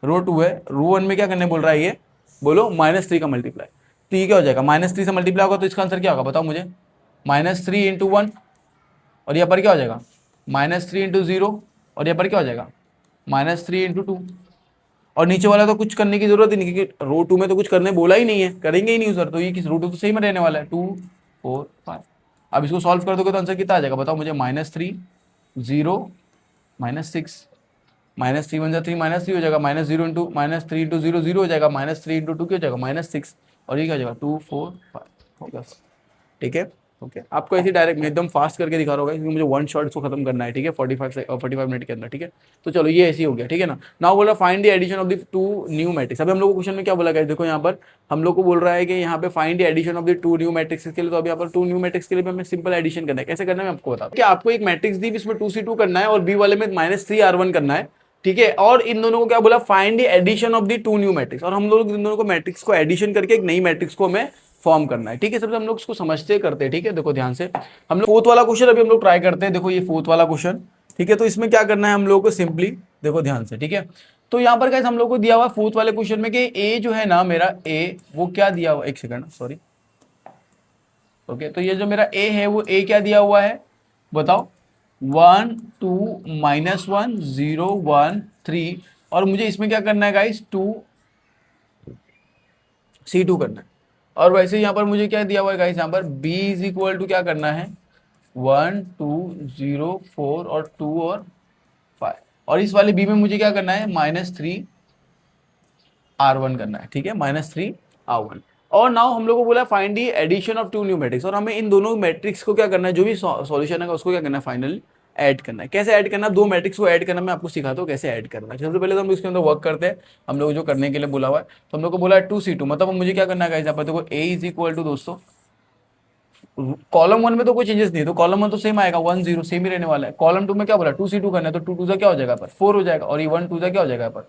रो 2 है, रो 1 में क्या करने बोल रहा है ये, बोलो -3 का मल्टीप्लाई, तो ये क्या हो जाएगा -3 से मल्टीप्लाई होगा, तो इसका आंसर क्या होगा बताओ मुझे, -3 × 1, और यहाँ पर क्या हो जाएगा -3 × 0, और यहाँ पर क्या हो जाएगा -3 × 2, और नीचे वाला तो कुछ करने की जरूरत ही नहीं, क्योंकि रो 2 में तो कुछ करने बोला ही नहीं है, करेंगे ही नहीं सर, तो ये किस रो 2 तो सही में रहने वाला है 2 4 5, अब इसको सॉल्व कर दोगे तो आंसर कितना आ जाएगा बताओ मुझे, -3 0 -6, -3 वन जा 3 -3 हो जाएगा, -0 इंटू -3 इंटू 0 0 हो जाएगा, -3 इंटू 2 क्या हो जाएगा -6, और ये क्या हो जाएगा 2 4 5 हो गया। ठीक है ओके, आपको ऐसे डायरेक्ट मैं एकदम फास्ट करके दिखा रहा होगा क्योंकि मुझे वन शॉट इसको खत्म करना है। ठीक है 45 मिनट के अंदर। ठीक है तो चलो ये ऐसे ही हो गया। ठीक है ना, नाउ बोल रहा find the addition of the two new matrix. अभी हम लोग को क्वेश्चन में क्या बोला गया देखो, यहाँ पर हम लोग को बोल रहा है कि यहाँ पे find the addition of the two new matrix के लिए, तो अभी यहाँ पर टू न्यू मैट्रिक्स के लिए हमें सिंपल एडिशन करना है। कैसे करना है मैं आपको बता, कि आपको एक मैट्रिक्स दी इसमें 2C2 करना है और बी वाले में -3R1 करना है। ठीक है, और इन दोनों को क्या बोला, find the addition of the two new matrix, और हम लोग इन दोनों को मैट्रिक्स को एडिशन करके एक नई मैट्रिक्स को हमें फॉर्म करना है। ठीक है, सबसे हम लोग इसको समझते करते हैं। ठीक है देखो ध्यान से, हम लोग फोर्थ वाला क्वेश्चन अभी हम लोग ट्राई करते हैं। देखो ये फोर्थ वाला क्वेश्चन। ठीक है, तो इसमें क्या करना है हम लोग को, सिंपली देखो ध्यान से। ठीक है, तो यहाँ पर गाइस हम लोग को दिया हुआ फोर्थ वाले क्वेश्चन में कि ए जो है ना मेरा, ए वो क्या दिया हुआ, एक सेकंड सॉरी। ओके, तो ये जो मेरा ए है वो ए क्या दिया हुआ है बताओ, 1 2 -1 0 1 3, और मुझे इसमें क्या करना है गाइस, 2C2 करना है। और वैसे यहाँ पर मुझे क्या दिया हुआ है गाइस, यहाँ पर b इज इक्वल टू क्या करना है, 1 2 0 4 और 2 और 5, और इस वाले b में मुझे क्या करना है, -3R1 करना है। ठीक है -3R1। और नाउ हम लोग को बोला find the addition of two new matrix, और हमें इन दोनों मैट्रिक्स को क्या करना है, जो भी सॉल्यूशन है उसको क्या करना है, फाइनली ऐड करना है। कैसे ऐड करना है, दो मैट्रिक्स को ऐड करना मैं आपको सिखाता हूँ कैसे ऐड करना है। सबसे पहले तो हम इसके अंदर वर्क करते हैं, हम लोग जो करने के लिए बोला हुआ है, तो हम लोग को बोला है 2C2, मतलब मुझे क्या करना है यहाँ पर देखो, a इज इक्वल टू दोस्तों, कॉलम 1 में तो कोई चेंजेस नहीं है, तो कॉलम 1 तो सेम आएगा 1 0 सेम ही रहने वाला है। कॉलम 2 में क्या बोला 2C2 करना है, तो 2 2 क्या हो जाएगा पर 4 हो जाएगा, और ये 1 2 क्या हो जाएगा पर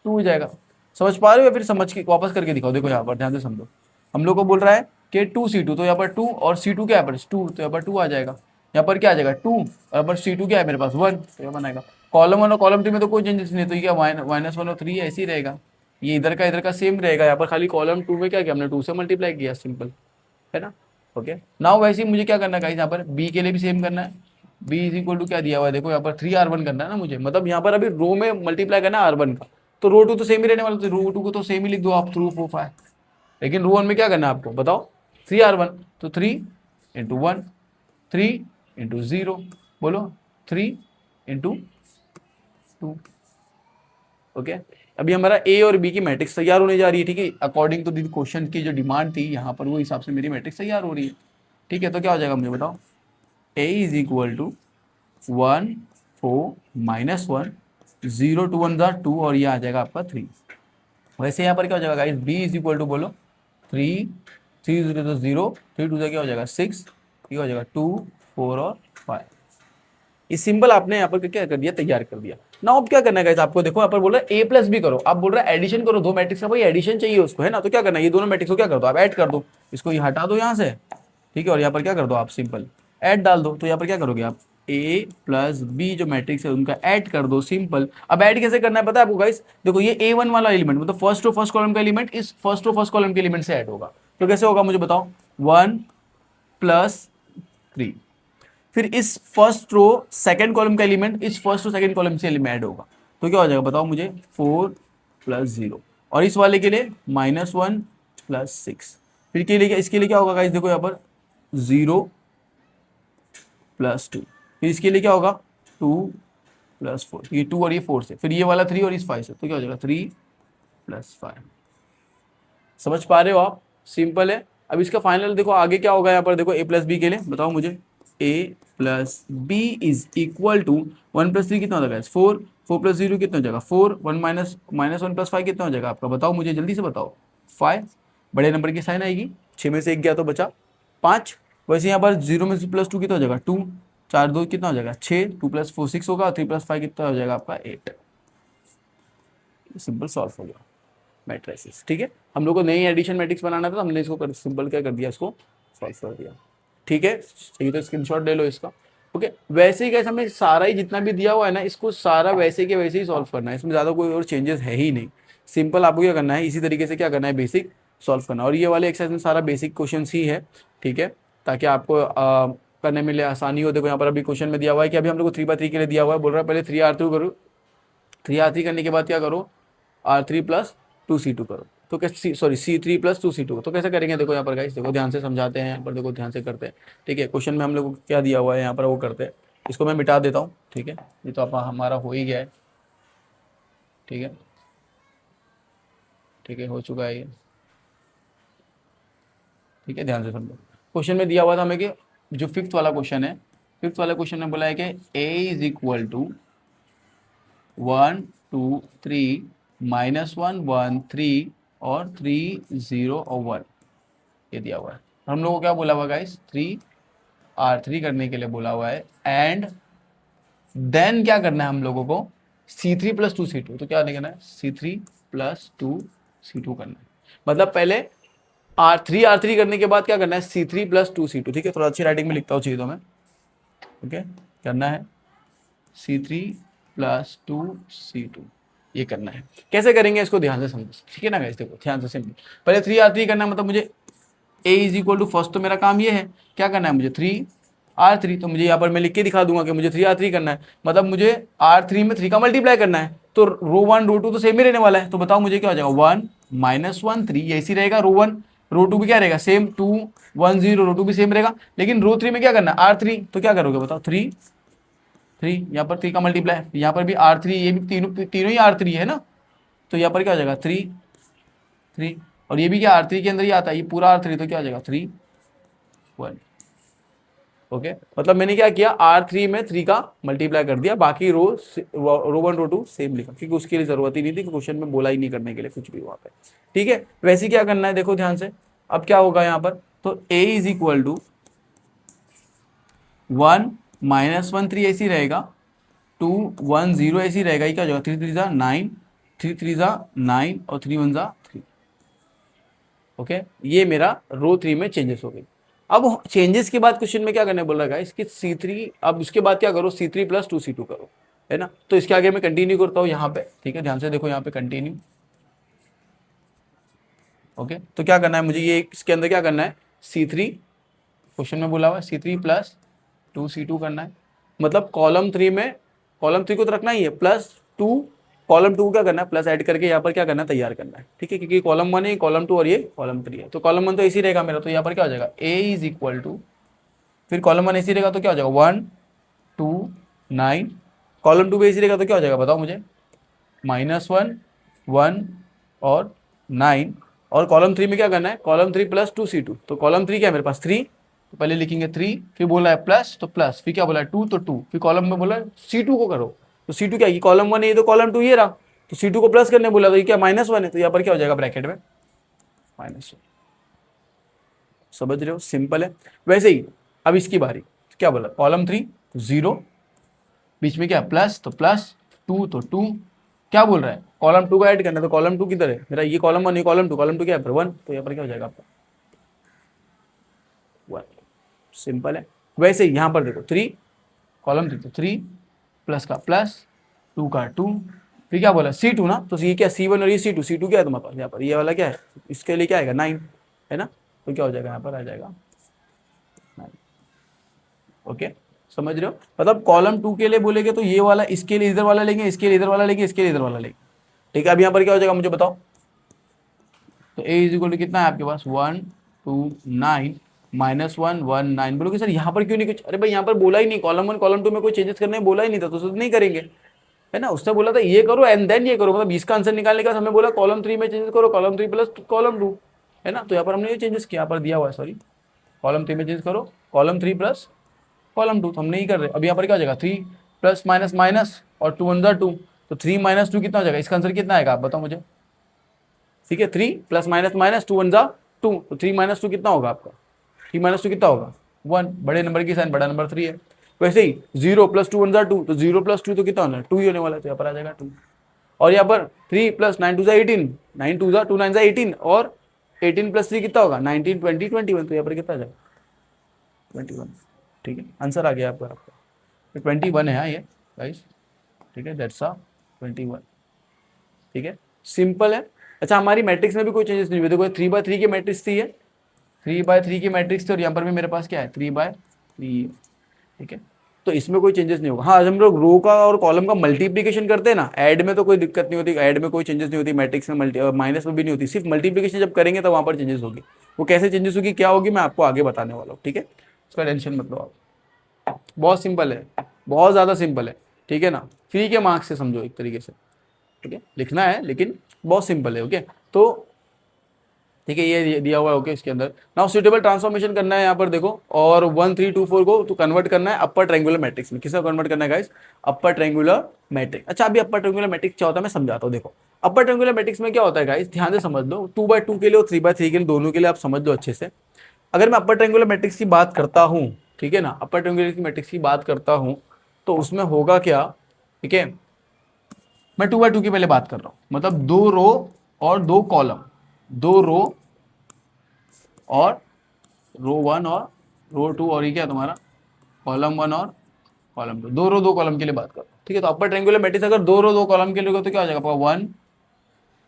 2 हो जाएगा। समझ पा रहे हो या फिर समझ के वापस करके दिखाओ। देखो यहाँ पर ध्यान से समझो, हम लोग को बोल रहा है कि 2C2, तो यहाँ पर 2 और C2 क्या है पर 2, तो यहाँ पर 2 आ जाएगा। यहाँ पर क्या आ जाएगा 2, और यहाँ पर C2 क्या है मेरे पास 1, तो यहाँ बनाएगा। कॉलम 1 और कॉलम 2 में तो कोई चेंजेस नहीं है, तो ये क्या -1 और 3 ऐसे ही रहेगा, ये इधर का सेम रहेगा। यहाँ पर खाली कॉलम 2 में क्या किया हमने, 2 से मल्टीप्लाई किया, सिंपल है ना। ओके, नाउ वैसे ही मुझे क्या करना है गाइस, यहाँ पर बी के लिए भी सेम करना है। बी इज इक्वल टू क्या दिया हुआ है देखो, यहाँ पर 3R1 करना है ना मुझे, मतलब यहाँ पर अभी रो में मल्टीप्लाई करना है R1 का, तो रो 2 तो सेम ही रहने वाला, तो रो 2 को तो सेम ही लिख दो आप, 3 4 5, लेकिन रो 1 में क्या करना है आपको बताओ, 3R1, तो 3 इंटू 1 3 इंटू 0, बोलो 3 इंटू 2। ओके, अभी हमारा ए और बी की मैट्रिक्स तैयार होने जा रही है। ठीक है, अकॉर्डिंग टू द क्वेश्चन की जो डिमांड थी यहाँ पर, वो हिसाब से मेरी मैट्रिक्स तैयार हो रही है। ठीक है, तो क्या हो जाएगा मुझे बताओ, ए इज इक्वल टू 1 4 -1 0 2 1 2, और ये आ जाएगा आपका 3। वैसे यहाँ पर क्या हो जाएगा guys, B is equal to बोलो 3 3 0 तो 0 3 2 क्या हो जाएगा 6, ये हो जाएगा 2 4 और 5। ये सिंपल आपने यहाँ पर क्या कर दिया, तैयार कर दिया ना। अब क्या करना है गाइस आपको, देखो यहाँ पर बोल रहा है a प्लस बी करो, आप बोल रहे हैं एडिशन करो, दो मैट्रिक्स का भाई एडिशन चाहिए उसको, है ना। तो क्या करना है, ये दोनों मैट्रिक्स को क्या कर दो आप, ऐड कर दो, इसको ये हटा दो यहाँ से। ठीक है, और यहाँ पर क्या कर दो आप, सिंपल ऐड डाल दो। तो यहाँ पर क्या करोगे आप, a प्लस बी जो मैट्रिक्स है उनका ऐड कर दो, सिंपल। अब ऐड कैसे करना है पता है आपको गाइस, देखो ये a1 वाला एलिमेंट, मतलब फर्स्ट रो फर्स्ट कॉलम का एलिमेंट इस फर्स्ट रो फर्स्ट कॉलम के एलिमेंट से ऐड होगा। तो कैसे होगा मुझे बताओ, 1 + 3, फिर इस फर्स्ट रो सेकंड कॉलम का एलिमेंट इस फर्स्ट रो सेकंड कॉलम से एलिमेंट ऐड होगा, तो क्या हो जाएगा बताओ मुझे, 4 + 0, और इस वाले के लिए -1 + 6, फिर के लिए इसके लिए क्या होगा गाइस, देखो यहाँ पर 0 + 2, फिर इसके लिए क्या होगा 2 + 4, ये 2 और ये 4 से, फिर ये वाला 3 और इस 5 से, तो क्या हो जाएगा 3 + 5। समझ पा रहे हो आप, सिंपल है। अब इसका फाइनल देखो आगे क्या होगा, यहाँ पर देखो a प्लस बी के लिए बताओ मुझे, a plus B is equal to 1 + 3 कितना हो जाएगा 4 4 + 0 कितना हो जाएगा 4 1 -1 + 5 कितना हो जाएगा आपका, बताओ मुझे जल्दी से बताओ, 5, बड़े नंबर की साइन आएगी, 6 में से 1 गया तो बचा 5। वैसे यहाँ पर 0 में से +2 कितना हो जाएगा 2, 4 2 कितना हो जाएगा 6, 2 + 4 6 होगा, 3 + 5 कितना हो जाएगा आपका 8। सिंपल सॉल्व हो गया मैट्रिसेस। ठीक है, हम लोग को नई एडिशन मैट्रिक्स बनाना था, तो हमने इसको सिंपल क्या कर दिया, इसको सॉल्व कर दिया। ठीक है, चाहिए तो स्क्रीनशॉट ले लो इसका। ओके, वैसे ही कैसे हमें सारा ही जितना भी दिया हुआ है ना, इसको सारा वैसे के वैसे ही सॉल्व करना है, इसमें ज़्यादा कोई और चेंजेस है ही नहीं। सिंपल आपको क्या करना है, इसी तरीके से क्या करना है, बेसिक सॉल्व करना। और ये वाले एक्सरसाइज में सारा बेसिक क्वेश्चन ही है। ठीक है, ताकि आपको करने में लिए आसानी हो। देखो यहाँ पर अभी क्वेश्चन में दिया हुआ है कि अभी हम लोग को 3/3 के लिए दिया हुआ है, बोल रहा है पहले 3R3 करो, 3R3 करने के बाद क्या करो, R3 + 2C2 करो। तो कैसे सॉरी C3 प्लस 2C2, तो कैसे करेंगे देखो यहाँ पर गाइस, देखो ध्यान से समझाते हैं यहाँ पर, देखो ध्यान से करते हैं। ठीक है, क्वेश्चन में हम लोग को क्या दिया हुआ है यहाँ पर वो करते हैं। इसको मैं मिटा देता हूँ। ठीक है, ये तो आप हमारा हो ही गया है। ठीक है, ठीक है, हो चुका है ये। ठीक है, ध्यान से समझो। क्वेश्चन में दिया हुआ था हमें कि जो फिफ्थ वाला क्वेश्चन है, फिफ्थ वाला क्वेश्चन में बोला है कि a इज इक्वल टू 1 2 3 -1 1 3 और 3 0 और 1, ये दिया हुआ है। हम लोगों को क्या बोला हुआ गाइस, 3 R3 करने के लिए बोला हुआ है। एंड देन क्या करना है हम लोगों को, C3 प्लस 2C2, तो क्या करना है, C3 प्लस 2C2 करना है। मतलब पहले R3 करने के बाद क्या करना है, C3 प्लस 2C2। ठीक है, थोड़ा अच्छी राइटिंग में लिखता हूँ चाहिए तो मैं। ओके, करना है C3 प्लस 2C2, ये करना है। कैसे करेंगे इसको ध्यान से समझो। ठीक है ना गाइस, देखो ध्यान से सिंपल, पहले 3R3 करना है, मतलब मुझे a is equal to, first तो मेरा काम ये है, क्या करना है मुझे 3R3, तो मुझे यहाँ पर मैं लिख के दिखा दूंगा कि मुझे 3R3 करना है, मतलब मुझे R3 में 3 का मल्टीप्लाई करना है। तो रो 1 रो 2 तो सेम ही रहने वाला है, तो बताओ मुझे क्या हो जाएगा, 1 -1 3, ऐसी रहेगा। रो 1 रो 2 भी क्या रहेगा, सेम 2 1 0, रो 2 भी सेम रहेगा। लेकिन रो 3 में क्या करना है, R3, तो क्या करोगे बताओ, 3 3, यहाँ पर 3 का मल्टीप्लाई, यहाँ पर भी R3, ये भी तीनों तीनों ही R3 है ना, तो यहाँ पर क्या हो जाएगा 3 3, और ये भी क्या R3 के अंदर ही आता है, ये पूरा R3, तो क्या हो जाएगा 3 1। ओके, मतलब मैंने क्या किया, R3 में 3 का मल्टीप्लाई कर दिया, बाकी रो 1 रो 2 सेम लिखा, क्योंकि उसके लिए जरूरत ही नहीं थी, क्वेश्चन में बोला ही नहीं करने के लिए कुछ भी वहां पे। ठीक है, वैसे क्या करना है देखो ध्यान से। अब क्या होगा यहाँ पर, तो a इज इक्वल टू 1 -1 3 ऐसी रहेगा, 2 1 0 ऐसी रहेगा, ये क्या हो जाएगा, 3 3 9, 3 3 9 और 3 1 3। ओके, ये मेरा रो 3 में चेंजेस हो गई। अब चेंजेस के बाद क्वेश्चन में क्या करने बोल रहा है इसकी C3, अब उसके बाद क्या करो, C3 प्लस 2C2 करो, है ना। तो इसके आगे मैं कंटिन्यू करता हूँ यहाँ पे। ठीक है, ध्यान से देखो यहाँ पे कंटिन्यू। ओके, तो क्या करना है मुझे, ये इसके अंदर क्या करना है, C3, क्वेश्चन में बोला हुआ है C3 प्लस 2C2 करना है। मतलब कॉलम 3 में, कॉलम 3 को तो रखना ही है, +2, कॉलम 2 क्या करना है, प्लस ऐड करके यहाँ पर क्या करना है, तैयार करना है। ठीक है, क्योंकि कॉलम 1 है, कॉलम 2 और ये कॉलम 3 है, तो कॉलम 1 तो इसी रहेगा मेरा, तो यहाँ पर क्या हो जाएगा, a इज इक्वल टू, फिर कॉलम 1 इसी रहेगा, तो क्या हो जाएगा 1 2 9, कॉलम 2 भी इसी रहेगा, तो क्या हो जाएगा बताओ मुझे, -1 1 और 9, और कॉलम 3 में क्या करना है, कॉलम 3 प्लस 2C2, तो कॉलम 3 क्या है मेरे पास 3, तो पहले लिखेंगे 3, फिर बोला है प्लस, तो प्लस, फिर क्या बोला है 2, तो 2, फिर कॉलम में बोला है C2 को करो, तो C2 क्या है, कॉलम 1 है, ये तो कॉलम 2 ये रहा, तो C2 को प्लस करने बोला, तो ये क्या -1 है, तो यहाँ पर क्या हो जाएगा ब्रैकेट में -1। समझ रहे हो, सिंपल है। वैसे ही अब इसकी बारी, तो क्या बोला, कॉलम 3 0, बीच में क्या प्लस, तो +2 तो 2, क्या बोल रहा है, कॉलम 2 को ऐड करना है, तो कॉलम 2 किधर है मेरा, ये कॉलम 1, ये कॉलम 2 क्या है 1, तो यहाँ पर क्या हो जाएगा आपका 1। सिंपल है। वैसे ही यहाँ पर देखो 3, कॉलम 3 तो 3, प्लस का प्लस, 2 का 2, फिर क्या बोला C2 ना, तो ये क्या C1 और ये C2 क्या है तुम्हारे पास, यहाँ पर ये वाला क्या है, इसके लिए क्या आएगा 9, है ना, तो क्या हो जाएगा यहाँ पर आ जाएगा 9। ओके, समझ रहे हो, मतलब कॉलम 2 के लिए बोलेंगे तो ये वाला, इसके लिए इधर वाला लेंगे, इसके लिए इधर वाला लेंगे, इसके लिए इधर वाला लेंगे। ठीक है, अब यहाँ पर क्या हो जाएगा मुझे बताओ, तो a इज इक्वल टू कितना है आपके पास 1 2 9 -1 1 9, बोलोगे सर यहाँ पर क्यों नहीं कुछ, अरे भाई यहाँ पर बोला ही नहीं, कॉलम 1 कॉलम 2 में कोई चेंजेस करने बोला ही नहीं था, तो नहीं करेंगे, है ना। उसने बोला था ये करो एंड देन ये करो, मतलब 20 का आंसर निकालने का हमें बोला कॉलम 3 में चेंजेस करो, कॉलम 3 प्लस कॉलम 2, है ना। तो यहाँ पर हमने ये चेंजेस किया, यहाँ पर दिया हुआ है, सॉरी, कॉलम 3 में चेंज करो, कॉलम 3 प्लस कॉलम 2, तो हम नहीं कर रहे। अब यहाँ पर क्या हो जाएगा 3 प्लस माइनस माइनस और 2 1 2, तो 3 -2 कितना हो जाएगा, इसका आंसर कितना आएगा आप बताओ मुझे। ठीक है, 3 प्लस माइनस माइनस 2 1 2, तो 3 -2 कितना होगा आपका, 3 -2 कितना होगा 1, बड़े नंबर की साइन बड़ा नंबर 3 है। वैसे ही 0 प्लस 2 1 2, तो 0 प्लस 2 तो कितना होना है 2 ही होने वाला है, तो यहाँ पर आ जाएगा 2। और यहाँ पर 3 प्लस 9 2 18, 9 2 2 9 18, और 18 प्लस 3 कितना होगा 19 20 21, तो यहाँ पर कितना आ जाएगा 21। ठीक है, आंसर आ गया आपका 21 है, हाँ ये गाइस। ठीक है, दैट्स 21। ठीक है, सिंपल है। अच्छा, हमारी मैट्रिक्स में भी कोई चेंजेस नहीं हुए, देखो 3/3 की मैट्रिक्स थी, ये 3/3 की मैट्रिक्स थी, और यहाँ पर भी मेरे पास क्या है 3/3। ठीक है, तो इसमें कोई चेंजेस नहीं होगा। हाँ, हम लोग रो का और कॉलम का मल्टीप्लीकेशन करते हैं ना, ऐड में तो कोई दिक्कत नहीं होती, ऐड में कोई चेंजेस नहीं होती, मैट्रिक्स में माइनस में भी नहीं होती, सिर्फ मल्टीप्लीकेशन जब करेंगे तो वहां पर चेंजेस होगी। वो कैसे चेंजेस होगी, क्या होगी, मैं आपको आगे बताने वाला हूँ, ठीक है, उसका टेंशन मत लो आप। बहुत सिंपल है, बहुत ज़्यादा सिंपल है, ठीक है ना, फ्री के मार्क्स से समझो एक तरीके से, ठीक है, लिखना है लेकिन बहुत सिंपल है। ओके, तो ठीक है, ये दिया हुआ है। ओके, इसके अंदर नाउ सुटेबल ट्रांसफॉर्मेशन करना है यहाँ पर देखो, और 1324 को तो कन्वर्ट करना है अपर ट्रायंगुलर मैट्रिक्स में। किसका कन्वर्ट करना है गाइस, अपर ट्रायंगुलर मैट्रिक्स। अच्छा, अभी अपर ट्रायंगुलर मैट्रिक्स क्या होता है मैं समझाता हूँ। देखो अपर ट्रायंगुलर मैट्रिक्स में क्या होता है गाइस, ध्यान से समझ लो, 2x2 के लिए और 3x3 के लिए, दोनों के लिए आप समझ लो अच्छे से। अगर मैं अपर ट्रायंगुलर मैट्रिक्स की बात करता हूँ, ठीक है ना, अपर ट्रायंगुलर मैट्रिक्स की बात करता हूँ, तो उसमें होगा क्या, ठीक है, मैं 2x2 की पहले बात कर रहा हूँ, मतलब 2 रो और 2 कॉलम, 2 रो और रो 1 और रो 2, और ये क्या तुम्हारा कॉलम 1 और कॉलम 2, 2 रो 2 कॉलम के लिए बात करो, ठीक है। तो अपर ट्रायंगुलर मैट्रिक्स अगर 2 रो 2 कॉलम के लिए होगा तो क्या हो जाएगा आपका 1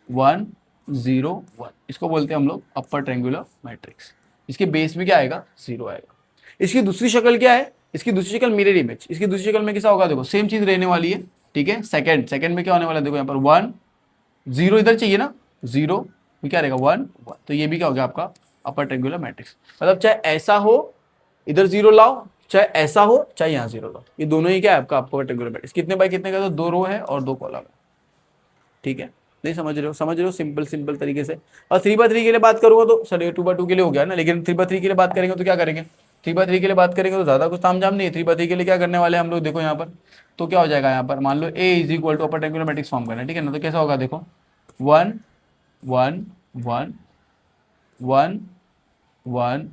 1 0 1, इसको बोलते हैं हम लोग अपर ट्रायंगुलर मैट्रिक्स। इसके बेस में क्या आएगा, 0 आएगा। इसकी दूसरी शक्ल क्या है, इसकी दूसरी शक्ल मिरर इमेज। इसकी दूसरी शक्ल में कैसा होगा, देखो सेम चीज रहने वाली है, ठीक है। सेकंड में क्या होने वाला है, देखो यहाँ पर 1 0 इधर चाहिए ना, 0 क्या रहेगा 1 1, तो ये भी क्या हो गया आपका अपर ट्रायंगुलर मैट्रिक्स। मतलब चाहे ऐसा हो इधर 0 लाओ, चाहे ऐसा हो, चाहे यहाँ 0 लाओ, ये दोनों ही क्या है आपका अपर ट्रायंगुलर मैट्रिक्स। कितने बाय कितने का, तो 2 रो है और 2 कॉलम है, ठीक है। नहीं समझ रहे हो, समझ रहे हो, सिंपल सिंपल तरीके से। और 3x3 के लिए बात करूंगा तो सर ये 2x2 के लिए हो गया ना, लेकिन 3x3 के लिए बात करेंगे तो क्या करेंगे, 3x3 के लिए बात करेंगे तो ज्यादा कुछ तामझाम नहीं है। 3x3 के लिए क्या करने वाले हैं हम लोग, देखो यहाँ पर तो क्या हो जाएगा, यहाँ पर मान लो a is equal to upper triangular matrix form करना है, ठीक है ना। तो कैसा होगा, देखो 1 1 1 1 1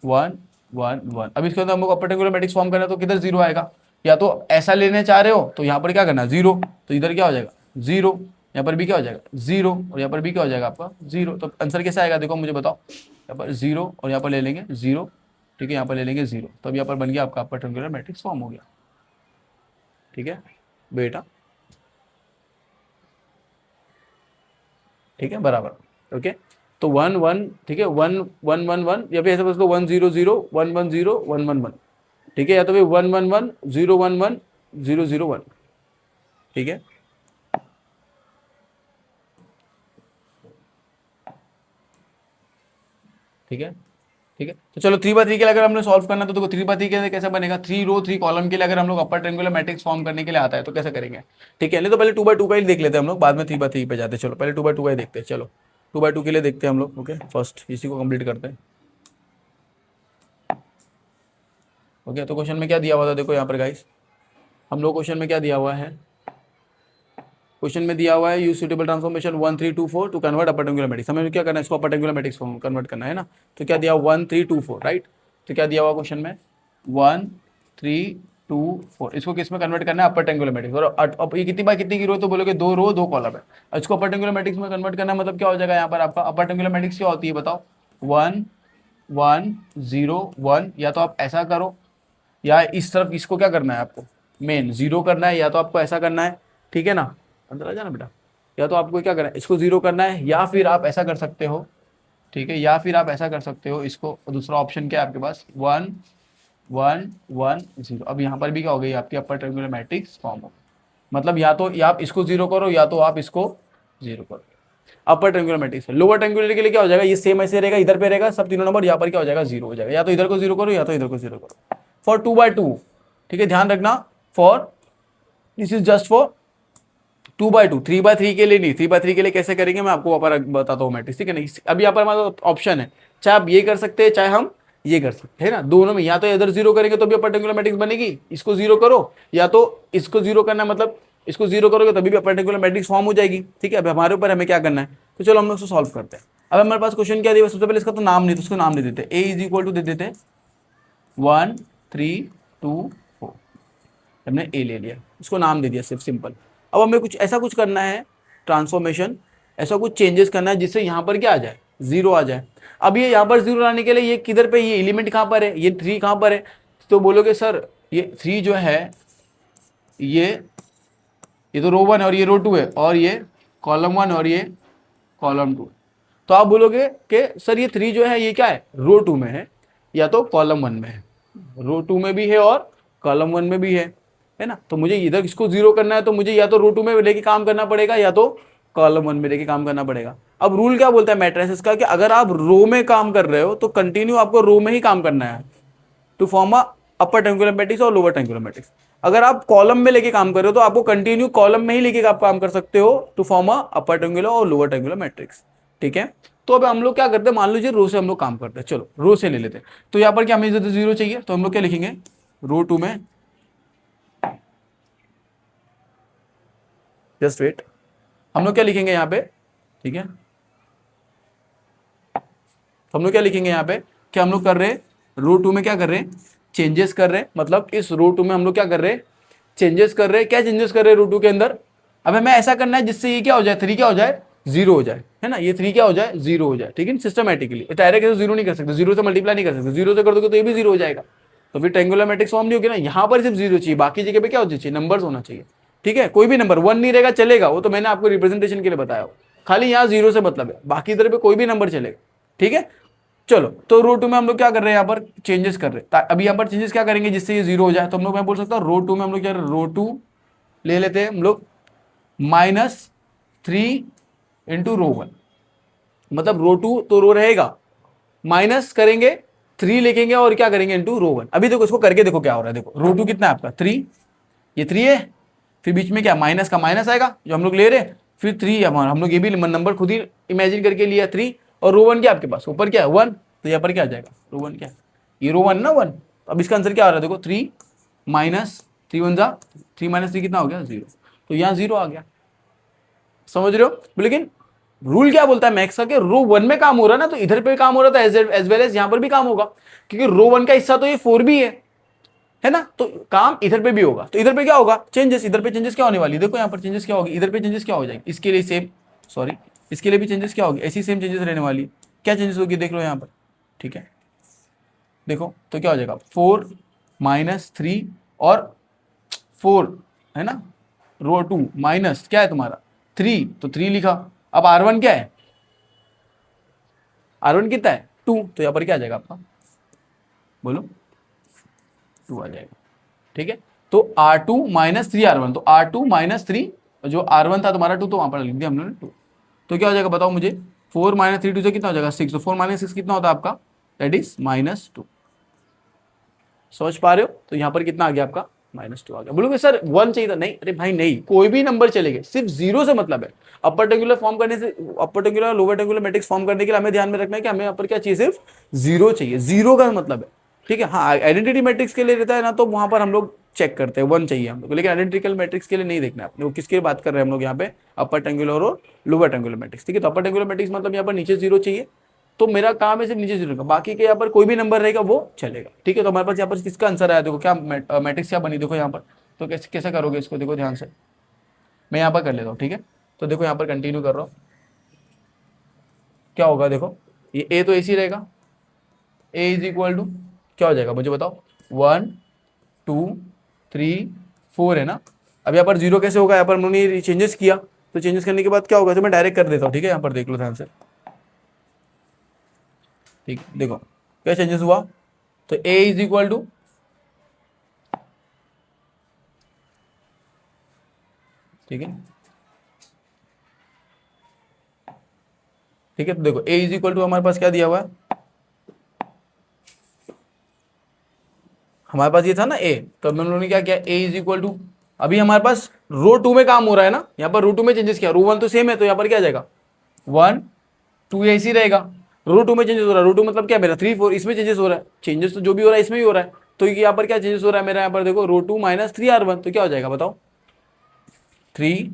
1 1 1 1। अब इसके अंदर हमको अपर ट्रायंगुलर मैट्रिक्स फॉर्म करना है तो किधर 0 आएगा, या तो ऐसा लेने चाह रहे हो तो यहाँ पर क्या करना है 0, तो इधर क्या हो जाएगा 0, यहाँ पर भी क्या हो जाएगा 0, और यहाँ पर भी क्या हो जाएगा आपका 0। तो आंसर कैसा आएगा, देखो मुझे बताओ, यहाँ पर 0 और यहाँ पर ले लेंगे 0, ठीक है, यहाँ पर ले लेंगे 0, तो अब यहाँ पर बन गया आपका अपर ट्रायंगुलर मैट्रिक्स फॉर्म हो गया, ठीक है बेटा, ठीक है बराबर। ओके, तो 1 1, ठीक है, 1 1 1 1, या फिर ऐसे बस लो 1 0 0 1 1 0 1 1 1, ठीक है, या तो फिर 1 1 1 0 1 1 0 0 1, ठीक है। ठीक है, ठीक है, तो चलो 3x3 के लिए अगर हमने सॉल्व करना तो देखो 3x3 के लिए कैसे बनेगा, 3 रो 3 कॉलम के लिए अगर हम लोग अपर ट्रायंगुलर मैट्रिक्स फॉर्म करने के लिए आता है तो कैसे करेंगे, ठीक है। नहीं तो पहले 2x2 का ही देख लेते हैं हम लोग, बाद में 3x3 पे जाते हैं। चलो पहले 2x2 का ही देखते हैं, चलो 2x2 के लिए देखते हैं हम लोग। ओके, फर्स्ट इसी को कंप्लीट करते हैं। ओके, तो क्वेश्चन में क्या दिया हुआ था, देखो यहाँ पर गाइस, हम लोग क्वेश्चन में क्या दिया हुआ है, क्वेश्चन में दिया हुआ है use suitable transformation 1324 to convert upper triangular matrix. हमें क्या करना है, इसको upper triangular matrix form convert करना है ना। तो क्या दिया 1324, राइट। तो क्या दिया हुआ क्वेश्चन में 1324, इसको किस में कन्वर्ट करना है, अपर ट्रायंगुलर मैट्रिक्स। और अब ये कितनी बाय कितनी की रो, तो बोलोगे 2 रो 2 कॉलम है। इसको अपर ट्रायंगुलर मैट्रिक्स में कन्वर्ट करना है, मतलब क्या हो जाएगा यहाँ पर आपका अपर ट्रायंगुलर मैट्रिक्स क्या होती है बताओ, 1 1 0 1, या तो आप ऐसा करो, या इस तरफ इसको क्या करना है आपको, मेन 0 करना है, या तो आपको ऐसा करना है, ठीक है ना, अंदर आ जाना बेटा, या तो आपको क्या करना है, इसको 0 करना है, या फिर आप ऐसा कर सकते हो, ठीक है, या फिर आप ऐसा कर सकते हो इसको, दूसरा ऑप्शन क्या है आपके पास 1 1 1 0। अब यहाँ पर भी क्या हो गई आपकी अपर ट्रायंगुलर मैट्रिक्स फॉर्म हो, मतलब या तो या आप इसको 0 करो या तो आप इसको 0 करो। अपर ट्रायंगुलर मैट्रिक्स। लोअर ट्रायंगुलर के लिए क्या हो जाएगा, ये सेम ऐसे रहेगा, इधर पे रहेगा सब तीनों नंबर, यहाँ पर क्या हो जाएगा 0 हो जाएगा, या तो इधर को 0 करो या तो इधर को 0 करो। फॉर 2x2, ठीक है, ध्यान रखना, for this is just for 2x2, 3x3 के लिए नहीं। 3x3 के लिए कैसे करेंगे मैं आपको वहां पर बताता हूँ मैट्रिक्स, ठीक है ना। अभी यहाँ पर हमारा ऑप्शन है, चाहे आप ये कर सकते हैं चाहे हम ये कर सकते हैं ना, दोनों में। या तो इधर 0 करेंगे तो भी अपर ट्रायंगुलर मैट्रिक्स बनेगी, इसको 0 करो, या तो इसको 0 करना, मतलब इसको 0 करोगे तभी भी अपर ट्रायंगुलर मैट्रिक्स फॉर्म हो जाएगी, ठीक है। अब हमारे ऊपर हमें क्या करना है, तो चलो हम लोग उसको सॉल्व करते हैं। अब हमारे पास क्वेश्चन क्या दिया, सबसे पहले इसका तो नाम नहीं, तो उसको नाम दे देते, ए इज इक्वल टू दे देते 1 3 2 4, हमने ए ले लिया, इसको नाम दे दिया सिर्फ सिंपल। अब हमें कुछ ऐसा कुछ करना है ट्रांसफॉर्मेशन, ऐसा कुछ चेंजेस करना है जिससे यहाँ पर क्या आ जाए 0 आ जाए। अब ये यहाँ पर 0 लाने के लिए ये किधर पे, ये एलिमेंट कहाँ पर है, ये 3 कहाँ पर है, तो बोलोगे सर ये 3 जो है ये तो रो 1 और ये रो 2 है, और ये कॉलम 1 और ये कॉलम 2। तो आप बोलोगे कि सर ये 3 जो है ये क्या है, रो 2 में है या तो कॉलम 1 में है, रो 2 में भी है और कॉलम वन में भी है ना। तो मुझे इधर इसको जीरो करना है तो मुझे या तो रो टू में लेके काम करना पड़ेगा या तो कॉलम वन में लेके काम करना पड़ेगा। अब रूल क्या बोलता है मैट्रिसेस का कि अगर आप रो में काम कर रहे हो तो कंटिन्यू आपको रो में ही काम करना है to form a upper triangular matrix और लोअर ट्रायंगुलर मैट्रिक्स। अगर आप कॉलम में लेके काम कर रहे हो तो आपको कंटिन्यू कॉलम में ही लेके आप काम कर सकते हो to form a upper triangular और लोअर ट्रायंगुलर मैट्रिक्स। ठीक है, तो अब हम लोग क्या करते हैं, मान लीजिए रो से हम लोग काम करते हैं, चलो रो से ले लेते हैं। तो यहाँ पर क्या हमें जीरो चाहिए तो हम लोग क्या लिखेंगे, रो टू में, जस्ट वेट, हम लोग क्या लिखेंगे यहाँ पे, ठीक है, तो हम लोग क्या लिखेंगे यहाँ पे कि हम लोग कर रहे हैं रो टू में क्या कर रहे हैं, चेंजेस कर रहे हैं। मतलब इस रो टू में हम लोग क्या कर रहे हैं, चेंजेस कर रहे हैं। क्या चेंजेस कर रहे हैं रो टू के अंदर, अब हमें ऐसा करना है जिससे ये क्या हो जाए, थ्री क्या हो जाए, जीरो हो जाए, है ना, ये थ्री क्या हो जाए, जीरो हो जाए। ठीक है, सिस्टमेटिकली डायरेक्ट ऐसे जीरो नहीं कर सकते, जीरो से मल्टीप्लाई नहीं कर सकते, जीरो से कर दोगे तो ये भी जीरो हो जाएगा, तो फिर ट्रायंगुलर मैट्रिक्स फॉर्म नहीं होगी ना। यहाँ पर सिर्फ जीरो चाहिए, बाकी जगह पे क्या होना चाहिए, नंबर्स होना चाहिए। ठीक है, कोई भी नंबर, वन नहीं रहेगा चलेगा, वो तो मैंने आपको रिप्रेजेंटेशन के लिए बताया हो, खाली यहाँ जीरो से मतलब है, बाकी इधर पे कोई भी नंबर चलेगा। ठीक है, चलो तो रो टू में हम लोग क्या कर रहे हैं, यहाँ पर चेंजेस कर रहे हैं। अभी यहाँ पर चेंजेस क्या करेंगे जिससे ये जीरो हो जाए, तो हम लोग, मैं बोल सकता हूँ रो टू में हम लोग क्या, रो टू ले लेते हैं हम लोग -3 इंटू रो वन, मतलब रो टू तो रो रहेगा, माइनस करेंगे 3 लिखेंगे और क्या करेंगे इंटू रो वन। अभी देखो इसको करके देखो क्या हो रहा है, देखो रो टू कितना है आपका 3, ये 3 है, फिर बीच में क्या माइनस का माइनस आएगा जो हम लोग ले रहे हैं, फिर 3 हम लोग ये भी नंबर खुद ही इमेजिन करके लिया 3, और रो वन क्या आपके पास ऊपर क्या है 1, तो यहाँ पर क्या आ जाएगा रो वन, क्या है ये रो वन ना 1। अब इसका आंसर क्या आ रहा है देखो, 3 माइनस 3 वन जा 3 माइनस 3 कितना हो गया 0, तो यहाँ 0 आ गया। समझ रहे हो, लेकिन रूल क्या बोलता है मैथ्स का कि रो वन में काम हो रहा है ना, तो इधर पे काम हो रहा था एज वेल एज यहाँ पर भी काम होगा, क्योंकि रो वन का हिस्सा तो ये 4 भी है ना, तो काम इधर पे भी होगा। तो इधर पे क्या होगा चेंजेस, इधर पे चेंजेस क्या होने वाली है, देखो यहाँ पर चेंजेस क्या होगी, इधर पे चेंजेस क्या हो जाएगी, इसके लिए सेम, सॉरी इसके लिए भी चेंजेस क्या होगी, ऐसी सेम चेंजेस रहने वाली है। क्या चेंजेस होगी देख लो यहाँ पर, ठीक है, देखो तो क्या हो जाएगा 4 -3 और 4 है ना, रो टू माइनस क्या है तुम्हारा 3, तो 3 लिखा। अब R1 क्या है, R1 कितना है 2, तो यहाँ पर क्या आ जाएगा आपका, बोलो 2 आ जाएगा। ठीक है, तो R2 -3 R1, तो R2 -3, जो R1 था तुम्हारा 2, तो वहां पर लिख दिया हम लोग ने 2, तो क्या हो जाएगा बताओ मुझे, 4 -3 2 से कितना हो जाएगा 6, तो 4 -6 कितना होता है आपका, दैट इज -2। समझ पा रहे हो, तो यहाँ पर कितना आ गया आपका -2 आ गया। बोलोगे सर 1 चाहिए था, नहीं, अरे भाई नहीं, कोई भी नंबर चलेगा, सिर्फ जीरो से मतलब है। अपर ट्रायंगुलर फॉर्म करने से, upper triangular lower triangular matrix form करने के लिए हमें ध्यान में रखना है कि हमें यहाँ पर क्या चाहिए, सिर्फ जीरो चाहिए, जीरो का मतलब है। ठीक है, हाँ आइडेंटिटी मैट्रिक्स के लिए रहता है ना, तो वहां पर हम लोग चेक करते हैं 1 चाहिए हम लोग, लेकिन आइडेंटिकल मैट्रिक्स के लिए नहीं देखना है अपने को, किसकी बात कर रहे हैं हम लोग यहाँ पे, अपर ट्रायंगुलर और लोअर ट्रायंगुलर मैट्रिक्स। ठीक है, तो अपर ट्रायंगुलर मैट्रिक्स मतलब यहाँ पर नीचे जीरो चाहिए, तो मेरा काम है सिर्फ नीचे जीरो का, बाकी के यहाँ पर कोई भी नंबर रहेगा वो चलेगा। ठीक है, तो हमारे पास यहाँ पर किसका आंसर आया, देखो क्या मैट्रिक्स क्या बनी, देखो यहाँ पर, तो कैसे कैसे करोगे इसको, देखो ध्यान से, मैं यहाँ पर कर लेता हूँ। ठीक है, तो देखो यहाँ पर कंटिन्यू कर रहा हूँ, क्या होगा देखो, ये ए तो ऐसी रहेगा, ए इज इक्वल टू क्या हो जाएगा मुझे बताओ, 1 2 3 4 है ना। अब यहाँ पर जीरो कैसे होगा, यहाँ पर हमने चेंजेस किया, तो चेंजेस करने के बाद क्या होगा, तो मैं डायरेक्ट कर देता हूँ। ठीक है, यहाँ पर देख लो ध्यान से, ठीक है, देखो क्या चेंजेस हुआ, तो ए इज इक्वल टू, ठीक है, ठीक है, तो देखो ए इज इक्वल टू हमारे पास क्या दिया हुआ है, हमारे पास ये था ना ए, तो हम लोगों ने क्या किया, ए इज इक्वल टू, अभी हमारे पास रो टू में काम हो रहा है ना, यहाँ पर रो टू में चेंजेस किया, रो वन तो सेम है, तो यहाँ पर क्या आ जाएगा 1 2 ऐसी रहेगा, रो टू में चेंजेस हो रहा है, रो टू मतलब क्या मेरा 3 4, इसमें चेंजेस हो रहा है, चेंजेस तो जो भी हो रहा है इसमें भी हो रहा है, तो यहाँ पर क्या चेंजेस हो रहा है मेरा, यहाँ पर देखो रो टू -3 R1, तो क्या हो जाएगा बताओ, 3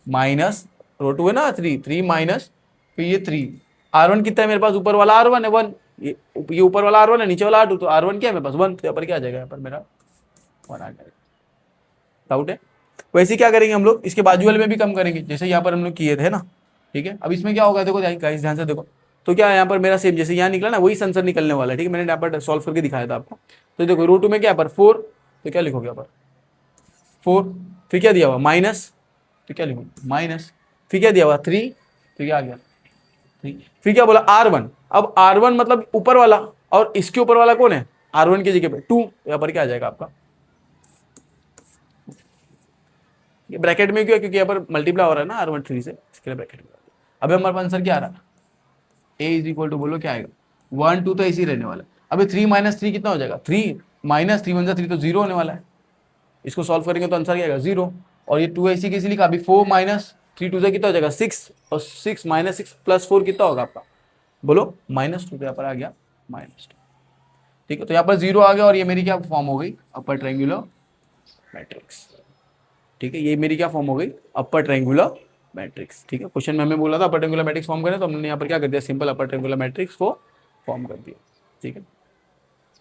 माइनस रो टू है ना 3 माइनस, फिर ये 3, R1 कितना है मेरे पास, ऊपर वाला R1 है 1, ये ऊपर वाला R1 है, नीचे वाला R2, तो R1 क्या है मेरे पास 1, तो यहाँ पर क्या आ जाएगा, यहाँ पर मेरा 1 आ जाएगा। डाउट है, वैसे क्या करेंगे हम लोग, इसके बाजू वाले में भी कम करेंगे, जैसे यहाँ पर हम लोग किए थे ना। ठीक है, अब इसमें क्या होगा देखो गाइस ध्यान से देखो, तो क्या यहाँ पर मेरा सेम जैसे यहाँ निकला ना, वही आंसर निकलने वाला है। ठीक है, मैंने यहाँ पर सॉल्व करके दिखाया था आपको, तो देखो रो टू में क्या पर 4, तो क्या लिखोगे यहाँ पर 4, फिर क्या दिया हुआ माइनस, तो क्या लिखो माइनस, फिर क्या दिया हुआ 3, तो क्या आ गया 3, फिर क्या बोला R1, अब R1 मतलब ऊपर वाला, और इसके ऊपर वाला कौन है, R1 की जगह पे 2, यहाँ पर क्या आ जाएगा आपका ये ब्रैकेट में क्यों है? क्योंकि यहाँ पर मल्टीप्लाई हो रहा है ना R13 से, इसके लिए ब्रैकेट में। अभी हमारे पास आंसर क्या आ रहा है? ए इज इक्वल टू, बोलो क्या आएगा? 1 2 तो ऐसे ही रहने वाला है। अभी 3 माइनस 3 कितना हो जाएगा? 3 माइनस 3 1 3 तो 0 होने वाला है। इसको सॉल्व करेंगे तो आंसर क्या आएगा? 0। और ये 2 ऐसी कैसे लिखा? अभी 4 माइनस 3 2 से कितना हो जाएगा? 6, और 6 माइनस 6 प्लस 4 कितना होगा आपका? बोलो -2। तो यहाँ पर आ गया -2। ठीक है, तो यहाँ पर 0 आ गया, और ये मेरी क्या फॉर्म हो गई? अपर ट्रायंगुलर मैट्रिक्स। ठीक है, ये मेरी क्या फॉर्म हो गई? अपर ट्रायंगुलर मैट्रिक्स। ठीक है, क्वेश्चन में हमें बोला था अपर ट्रायंगुलर मैट्रिक्स फॉर्म करें, तो हमने यहाँ पर क्या कर दिया? सिंपल अपर ट्रायंगुलर मैट्रिक्स को फॉर्म कर दिया। ठीक है,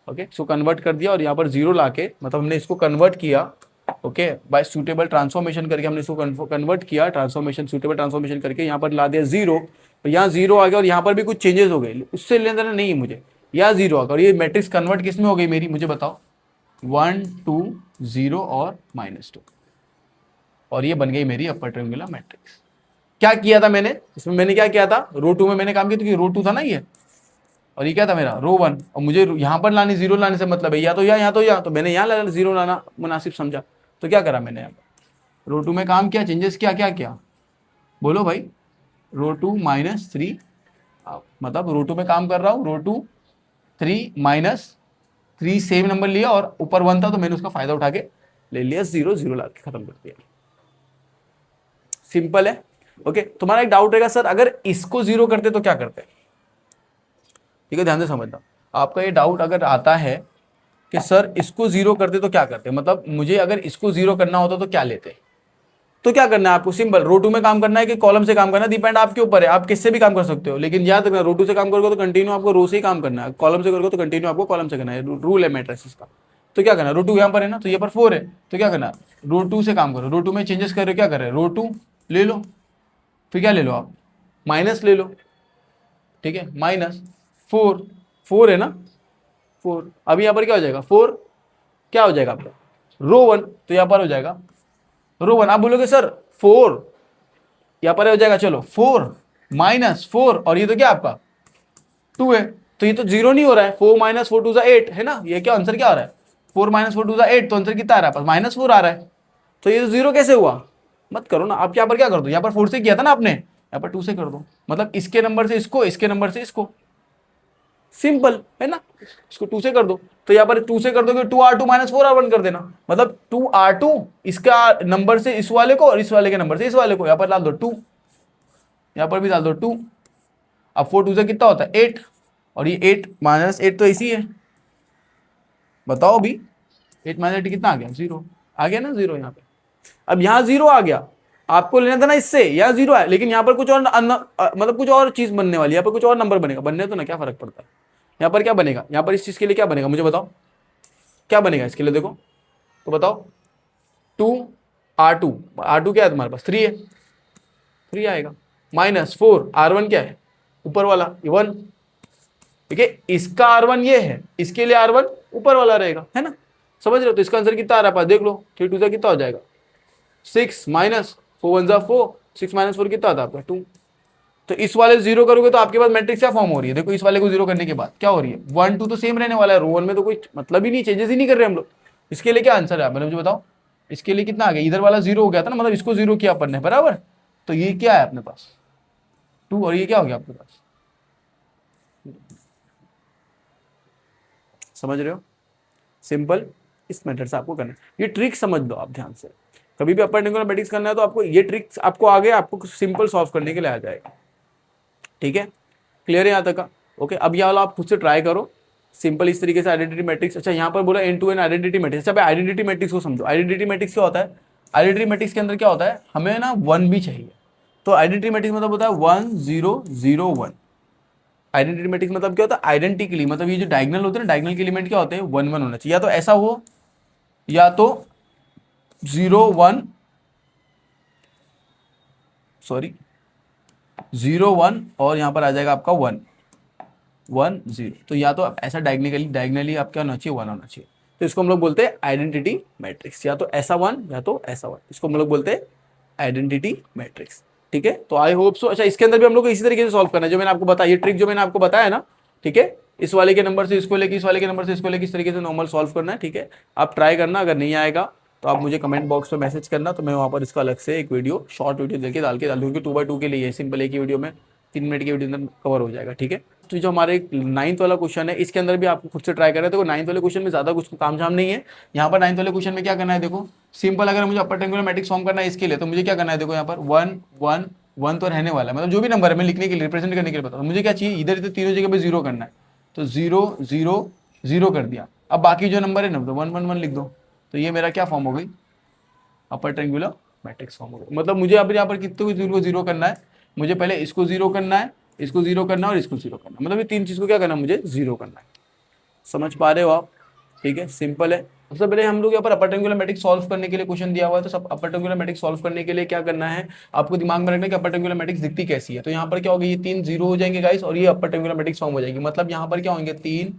ओके, इसको कन्वर्ट कर दिया, और यहाँ पर 0 लाके, मतलब हमने इसको कन्वर्ट किया, ओके, बाय सुटेबल ट्रांसफॉर्मेशन करके हमने इसको कन्वर्ट किया, ट्रांसफॉर्मेशन, सुटेबल ट्रांसफॉर्मेशन करके यहाँ पर ला दिया 0, और यहाँ 0 आ गया, और यहाँ पर भी कुछ चेंजेस हो गए, उससे लेना देना नहीं है मुझे। यहाँ 0 आ गया, और ये मैट्रिक्स कन्वर्ट किस में हो गई मेरी? मुझे बताओ। 1 2 0 और -2, और ये बन गई मेरी अपर ट्रायंगुलर मैट्रिक्स। क्या किया था मैंने इसमें? मैंने क्या किया था? रो 2 में मैंने काम किया, तो रो 2 था ना ये, और ये क्या था मेरा? रो 1, और मुझे यहाँ पर लाने 0 लाने से मतलब है या तो यहाँ तो यहाँ, तो मैंने यहाँ 0 लाना मुनासिब समझा, तो क्या करा मैंने? यहाँ पर रो 2 में काम किया, चेंजेस किया, क्या किया? बोलो भाई। रो 2 -3, मतलब रो 2 में काम कर रहा हूँ, रो 2 3 -3 सेम नंबर लिया, और ऊपर 1 था तो मैंने उसका फायदा उठा के ले लिया, 0 0 ला के खत्म कर दिया। सिंपल है। ओके, तुम्हारा एक डाउट रहेगा, सर अगर इसको 0 करते तो क्या करते? ठीक है, ध्यान से समझना। आपका ये डाउट अगर आता है कि सर इसको 0 करते तो क्या करते, मतलब मुझे अगर इसको 0 करना होता तो क्या लेते, तो क्या करना है आपको? सिंपल, रो 2 में काम करना है कि कॉलम से काम करना है, डिपेंड आपके ऊपर है, आप किससे भी काम कर सकते हो, लेकिन याद रखना, रो 2 से काम करोगे तो कंटिन्यू आपको रो से ही काम करना है, कॉलम से करोगे तो कंटिन्यू आपको कॉलम से करना है, रूल है मैट्रिक्स का। तो क्या करना? रो 2 यहाँ पर है ना, तो यहाँ पर 4 है, तो क्या करना? रो 2 से काम करो, रो 2 में चेंजेस कर रहे हो, क्या कर रहे हैं? रो 2 ले लो, फिर क्या ले लो आप? माइनस ले लो। ठीक है, -4, 4 है ना, 4। अभी यहाँ पर क्या हो जाएगा? 4 क्या हो जाएगा आपका? रो 1, तो यहाँ पर हो जाएगा रो 1। आप बोलोगे सर 4 यहाँ पर हो जाएगा, चलो 4 -4, और ये तो क्या आपका 2 है, तो ये तो 0 नहीं हो रहा है। 4 - 4 2 8 है ना, ये क्या आंसर क्या आ रहा है? 4 - 4 2 8, तो आंसर कितना आ रहा है? -4 आ रहा है, तो ये तो 0 कैसे हुआ? मत करो ना आप, यहाँ पर क्या कर दो? यहाँ पर 4 से किया था ना आपने, यहाँ पर 2 से कर दो, मतलब इसके नंबर से इसको, इसके नंबर से इसको, सिंपल है ना। इसको 2 से कर दो, तो यहाँ पर 2 से कर दोगे 2r2 - 4r1 कर देना, मतलब 2r2 इसका नंबर से इस वाले को, और इस वाले के नंबर से इस वाले को, यहाँ पर डाल दो 2, यहाँ पर भी डाल दो 2। अब 4 2 से कितना होता है? 8, और ये 8 -8 तो इसी है, बताओ अभी। 8 - 8 कितना आ गया? 0 आ गया ना, 0 यहाँ पे। अब यहाँ 0 आ गया, आपको लेना था ना इससे, यहाँ 0 है, लेकिन यहाँ पर कुछ और मतलब कुछ और चीज बनने वाली है, यहाँ पर कुछ और नंबर बनेगा, बनने तो ना क्या फर्क पड़ता है। यहाँ पर क्या बनेगा? यहाँ पर इस चीज के लिए क्या बनेगा? मुझे बताओ क्या बनेगा इसके लिए, देखो तो बताओ। 2r2, r2 क्या है तुम्हारे पास? 3 है, 3 आएगा, -4 r1 क्या है? ऊपर वाला 1। ठीक है, इसका R1 ये है, इसके लिए R1 ऊपर वाला रहेगा, है ना, समझ रहे हो? तो इसका आंसर कितना आ रहा है पास? देख लो, 3 2 कितना हो जाएगा? 6 -4 1 4, 6 - 4 कितना आता है आपका? 2। तो इस वाले 0 करोगे तो आपके पास मैट्रिक्स क्या फॉर्म हो रही है? देखो, इस वाले को 0 करने के बाद क्या हो रही है? 1 2 तो सेम रहने वाला है, रो 1 में तो कोई मतलब ही नहीं, चेंजेस ही नहीं कर रहे हम लोग। इसके लिए क्या आंसर है, मतलब मुझे बताओ। इसके लिए कितना आ गया? इधर वाला 0 हो गया था ना, मतलब इसको 0 किया अपन ने, बराबर। तो ये क्या है अपने पास? 2, और ये क्या हो गया आपके पास? समझ रहे हो? सिंपल, इस मेथड से आपको करना है। ये ट्रिक समझ लो आप ध्यान से, कभी भी अपर ट्रायंगुलर मैट्रिक्स करना है तो आपको ये ट्रिक्स आपको आगे आपको सिंपल सॉल्व करने के लिए आ जाएगा। ठीक है, क्लियर है यहाँ तक का? ओके, अब यह वाला आप खुद से ट्राई करो, सिंपल इस तरीके से आइडेंटिटी मैट्रिक्स। अच्छा, यहाँ पर बोला and to and identity matrix. अच्छा, आइडेंटिटी मैट्रिक्स को समझो। आइडेंटिटी मैट्रिक्स क्या होता है? आइडेंटिटी मैट्रिक्स के अंदर क्या होता है? हमें ना 1 भी चाहिए, तो आइडेंटिटी मैट्रिक्स मतलब होता है 1 0 0 1। आइडेंटिटी मैट्रिक्स मतलब क्या होता है? आइडेंटिकली, मतलब ये जो डायगोनल होते हैं ना, डायगोनल के एलिमेंट क्या होते हैं? 1 1 होना चाहिए, या तो ऐसा हो, या तो 0 1, सॉरी 0 1, और यहाँ पर आ जाएगा आपका 1 1 0। तो या तो ऐसा डायगोनली आपका होना चाहिए 1 होना चाहिए, तो इसको हम लोग बोलते हैं आइडेंटिटी मैट्रिक्स। या तो ऐसा 1 या तो ऐसा 1, इसको हम लोग बोलते हैं आइडेंटिटी मैट्रिक्स। ठीक है, तो आई होप सो। अच्छा, इसके अंदर भी हम लोग को इसी तरीके से सॉल्व करना है जो मैंने आपको बताया, ये ट्रिक जो मैंने आपको बताया ना। ठीक है, इस वाले के नंबर से इसको लेके, इस वाले के नंबर से इसको लेके, इस तरीके से नॉर्मल सॉल्व करना है। ठीक है, आप ट्राई करना, अगर नहीं आएगा तो आप मुझे कमेंट बॉक्स में मैसेज करना, तो मैं वहाँ पर इसका अलग से एक वीडियो, शॉर्ट वीडियो देके डाल दूँगी। 2x2 के लिए सिंपल एक ही वीडियो में 3 मिनट की वीडियो अंदर कवर हो जाएगा, ठीक है। तो जो हमारे 9th वाला क्वेश्चन है, इसके अंदर भी आपको खुद से ट्राई करना है। देखो 9th वाले क्वेश्चन में ज़्यादा कुछ काम झाम नहीं है। यहाँ पर 9th वाले क्वेश्चन में क्या करना है, देखो सिंपल, अगर मुझे अपर ट्रायंगुलर मैट्रिक्स फॉर्म करना है इसके लिए, तो मुझे क्या करना है, देखो यहाँ पर 1 1 1 तो रहने वाला है, मतलब जो भी नंबर है मैं लिखने के लिए, रिप्रेजेंट करने के लिए बताऊँ। मुझे क्या चाहिए, इधर इधर तीनों जगह पे 0 करना है, तो 0 0 0 कर दिया। अब बाकी जो नंबर है ना, तो 1 1 1 लिख दो, तो ये मेरा क्या फॉर्म हो गई, अपर ट्रायंगुलर मैट्रिक्स फॉर्म हो गया। मतलब मुझे अब यहाँ पर कितने को 0 करना है, मुझे पहले इसको 0 करना है, इसको 0 करना है और इसको 0 करना है, मतलब ये 3 चीज़ को क्या करना है, मुझे 0 करना है। समझ पा रहे हो आप, ठीक है, सिंपल है। सबसे पहले हम लोग यहाँ पर अपर ट्रायंगुलर मैट्रिक्स सॉल्व करने के लिए क्वेश्चन दिया हुआ है, तो सब अपर ट्रायंगुलर मैट्रिक्स सॉल्व करने के लिए क्या करना है, आपको दिमाग में रखना है कि अपर ट्रायंगुलर मैट्रिक्स दिखती कैसी है। तो यहाँ पर क्या होगा, ये 3 0 हो जाएंगे गाइस, और ये अपर ट्रायंगुलर मैट्रिक्स फॉर्म हो जाएगी। मतलब यहाँ पर क्या होंगे, 3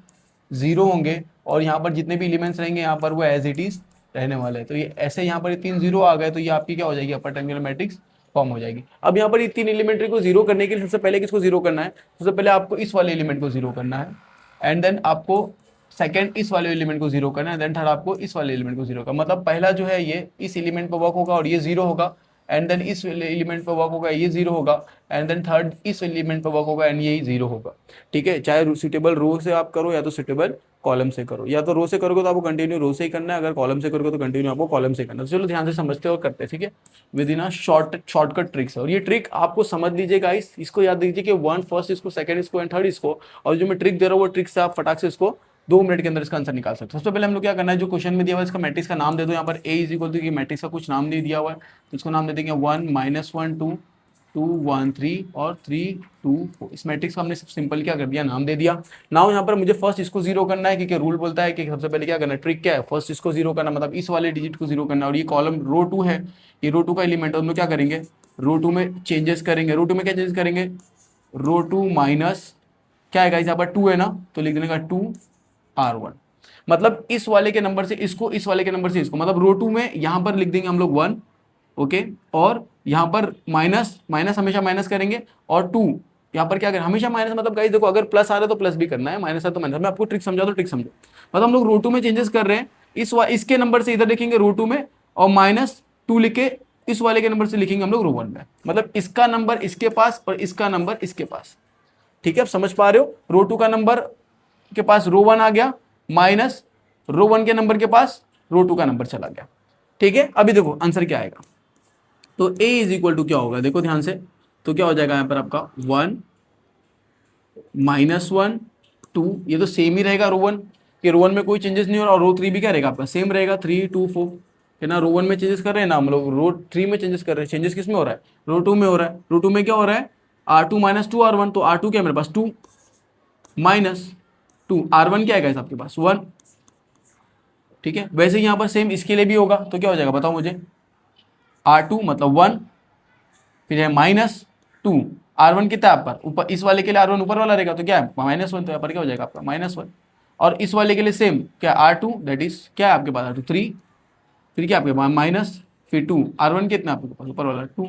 0 होंगे, और यहाँ पर जितने भी एलिमेंट्स रहेंगे यहाँ पर वो एज इट इज रहने वाले हैं। तो ये ऐसे यहाँ पर 3 0 आ गए, तो ये आपकी क्या हो जाएगी, अपर ट्रायंगुलर मैट्रिक्स फॉर्म हो जाएगी। अब यहाँ पर ये 3 एलिमेंट्री को 0 करने के लिए सबसे पहले किसको 0 करना है, सबसे पहले आपको इस वाले एलिमेंट को 0 करना है, एंड देन आपको सेकंड इस वाले एलिमेंट को 0 करना है, देन थर्ड आपको इस वाले एलिमेंट को 0 करना। मतलब पहला जो है ये इस एलिमेंट पर वर्क होगा और ये 0 होगा, एंड देन इस एलिमेंट पर वर्क होगा, ये 0 होगा, एंड देन थर्ड इस एलिमेंट पर वर्क होगा एंड ये 0 होगा, ठीक है। चाहे सुटेबल रो से आप करो या तो सुटेबल कॉलम से करो, या तो रो से करोगे तो आपको कंटिन्यू रो से ही करना है, अगर कॉलम से करोगे तो कंटिन्यू आपको कॉलम से करना है। तो चलो ध्यान से समझते और करते हैं, ठीक है, विद इन शॉर्टकट ट्रिक्स है। और ये ट्रिक आपको समझ लीजिए गाइस, इसको याद दीजिए कि 1 फर्स्ट इसको, सेकंड इसको एंड थर्ड इसको, और जो मैं ट्रिक दे रहा हूँ वो ट्रिक से आप फटाक से इसको 2 मिनट के अंदर इसका आंसर निकाल सकते हो। सबसे पहले हम लोग क्या करना है, जो क्वेश्चन में दिया हुआ है इसका मैट्रिक्स का नाम दे दो। यहाँ पर ए इज इक्वल टू, मैट्रिक्स का कुछ नाम नहीं दिया हुआ है, तो इसको नाम दे देंगे 1 -1 2 2 1 3 और 3 2 4। इस मैट्रिक्स को हमने सिंपल क्या कर दिया, नाम दे दिया। नाउ यहाँ पर मुझे फर्स्ट इसको 0 करना है, क्योंकि रूल बोलता है कि सबसे पहले क्या करना है, ट्रिक क्या है, फर्स्ट इसको 0 करना, मतलब इस वाले डिजिट को 0 करना। और ये कॉलम रो 2 है, ये रो 2 का एलिमेंट है, हम लोग क्या करेंगे, रो 2 में चेंजेस करेंगे। रो 2 में क्या चेंजेस करेंगे, रो 2 माइनस क्या है गाइस, यहाँ पर 2 है ना, तो लिख देने का 2R1। मतलब इस वाले के नंबर से इसको, इस वाले के नंबर से इसको, मतलब रो 2 में यहाँ पर लिख देंगे हम लोग 1, ओके, और यहाँ पर माइनस माइनस हमेशा माइनस करेंगे, और 2 यहाँ पर क्या करें, हमेशा माइनस। मतलब गाइस देखो, अगर प्लस आ रहा है तो प्लस भी करना है, माइनस आ तो माइनस। मैं आपको ट्रिक समझा, तो ट्रिक समझो। मतलब हम लोग रो 2 में चेंजेस कर रहे हैं, इसके नंबर से इधर लिखेंगे रो 2 में, और -2 लिख के इस वाले के नंबर से लिखेंगे हम लोग रो 1 में। मतलब इसका नंबर इसके पास और इसका नंबर इसके पास, ठीक है, आप समझ पा रहे हो। रो 2 का नंबर के पास रो 1 आ गया, माइनस रो 1 के नंबर के पास रो 2 का नंबर चला गया, ठीक है। अभी देखो आंसर क्या आएगा, तो a इज इक्वल टू क्या होगा, देखो ध्यान से, तो क्या हो जाएगा यहाँ पर आपका 1 -1 2, ये तो सेम ही रहेगा रो 1 कि रो 1 में कोई चेंजेस नहीं हो रहा, और रो 3 भी क्या रहेगा आपका, सेम रहेगा 3 2 4, है ना। रो 1 में चेंजेस कर रहे हैं ना हम लोग, रो 3 में चेंजेस कर रहे हैं। चेंजेस किस में हो रहा है, रो 2 में हो रहा है। रो 2 में क्या हो रहा है, R2 - 2R1, तो R2 क्या है मेरे पास 2 -2, R1 क्या है आपके पास 1, ठीक है। वैसे ही यहाँ पर सेम इसके लिए भी होगा, तो क्या हो जाएगा बताओ मुझे, R2 मतलब 1, फिर है -2, R1 कितना है पर ऊपर, इस वाले के लिए R1 ऊपर वाला रहेगा, तो क्या है -1, तो यहाँ पर क्या हो जाएगा आपका -1। और इस वाले के लिए सेम क्या, R2 दैट इज क्या है आपके पास, R2 3, फिर क्या आपके पास माइनस, फिर 2, R1 कितना आपके पास ऊपर वाला 2।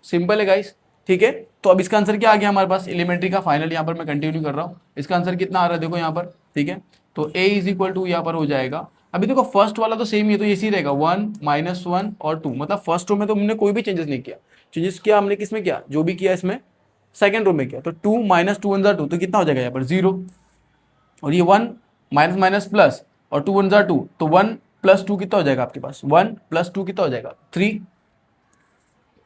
सिंपल है गाइस, ठीक है। तो अब इसका आंसर क्या आ गया हमारे पास, एलिमेंट्री का फाइनल, यहाँ पर मैं कंटिन्यू कर रहा हूँ। इसका आंसर कितना आ रहा है देखो यहाँ पर, ठीक है। तो a इज इक्वल टू यहाँ पर हो जाएगा, अभी देखो फर्स्ट वाला तो सेम ही है, तो ये इसी रहेगा 1 -1 और 2। मतलब फर्स्ट रो में तो हमने कोई भी चेंजेस नहीं किया, चेंजेस किया हमने किसमें किया, जो भी किया इसमें सेकंड रो में किया। तो 2 -2 1 2, तो कितना हो जाएगा यहाँ पर 0, और ये 1 माइनस माइनस प्लस, और 2 1 2, तो 1 + 2 कितना हो जाएगा आपके पास, 1 + 2 कितना हो जाएगा 3,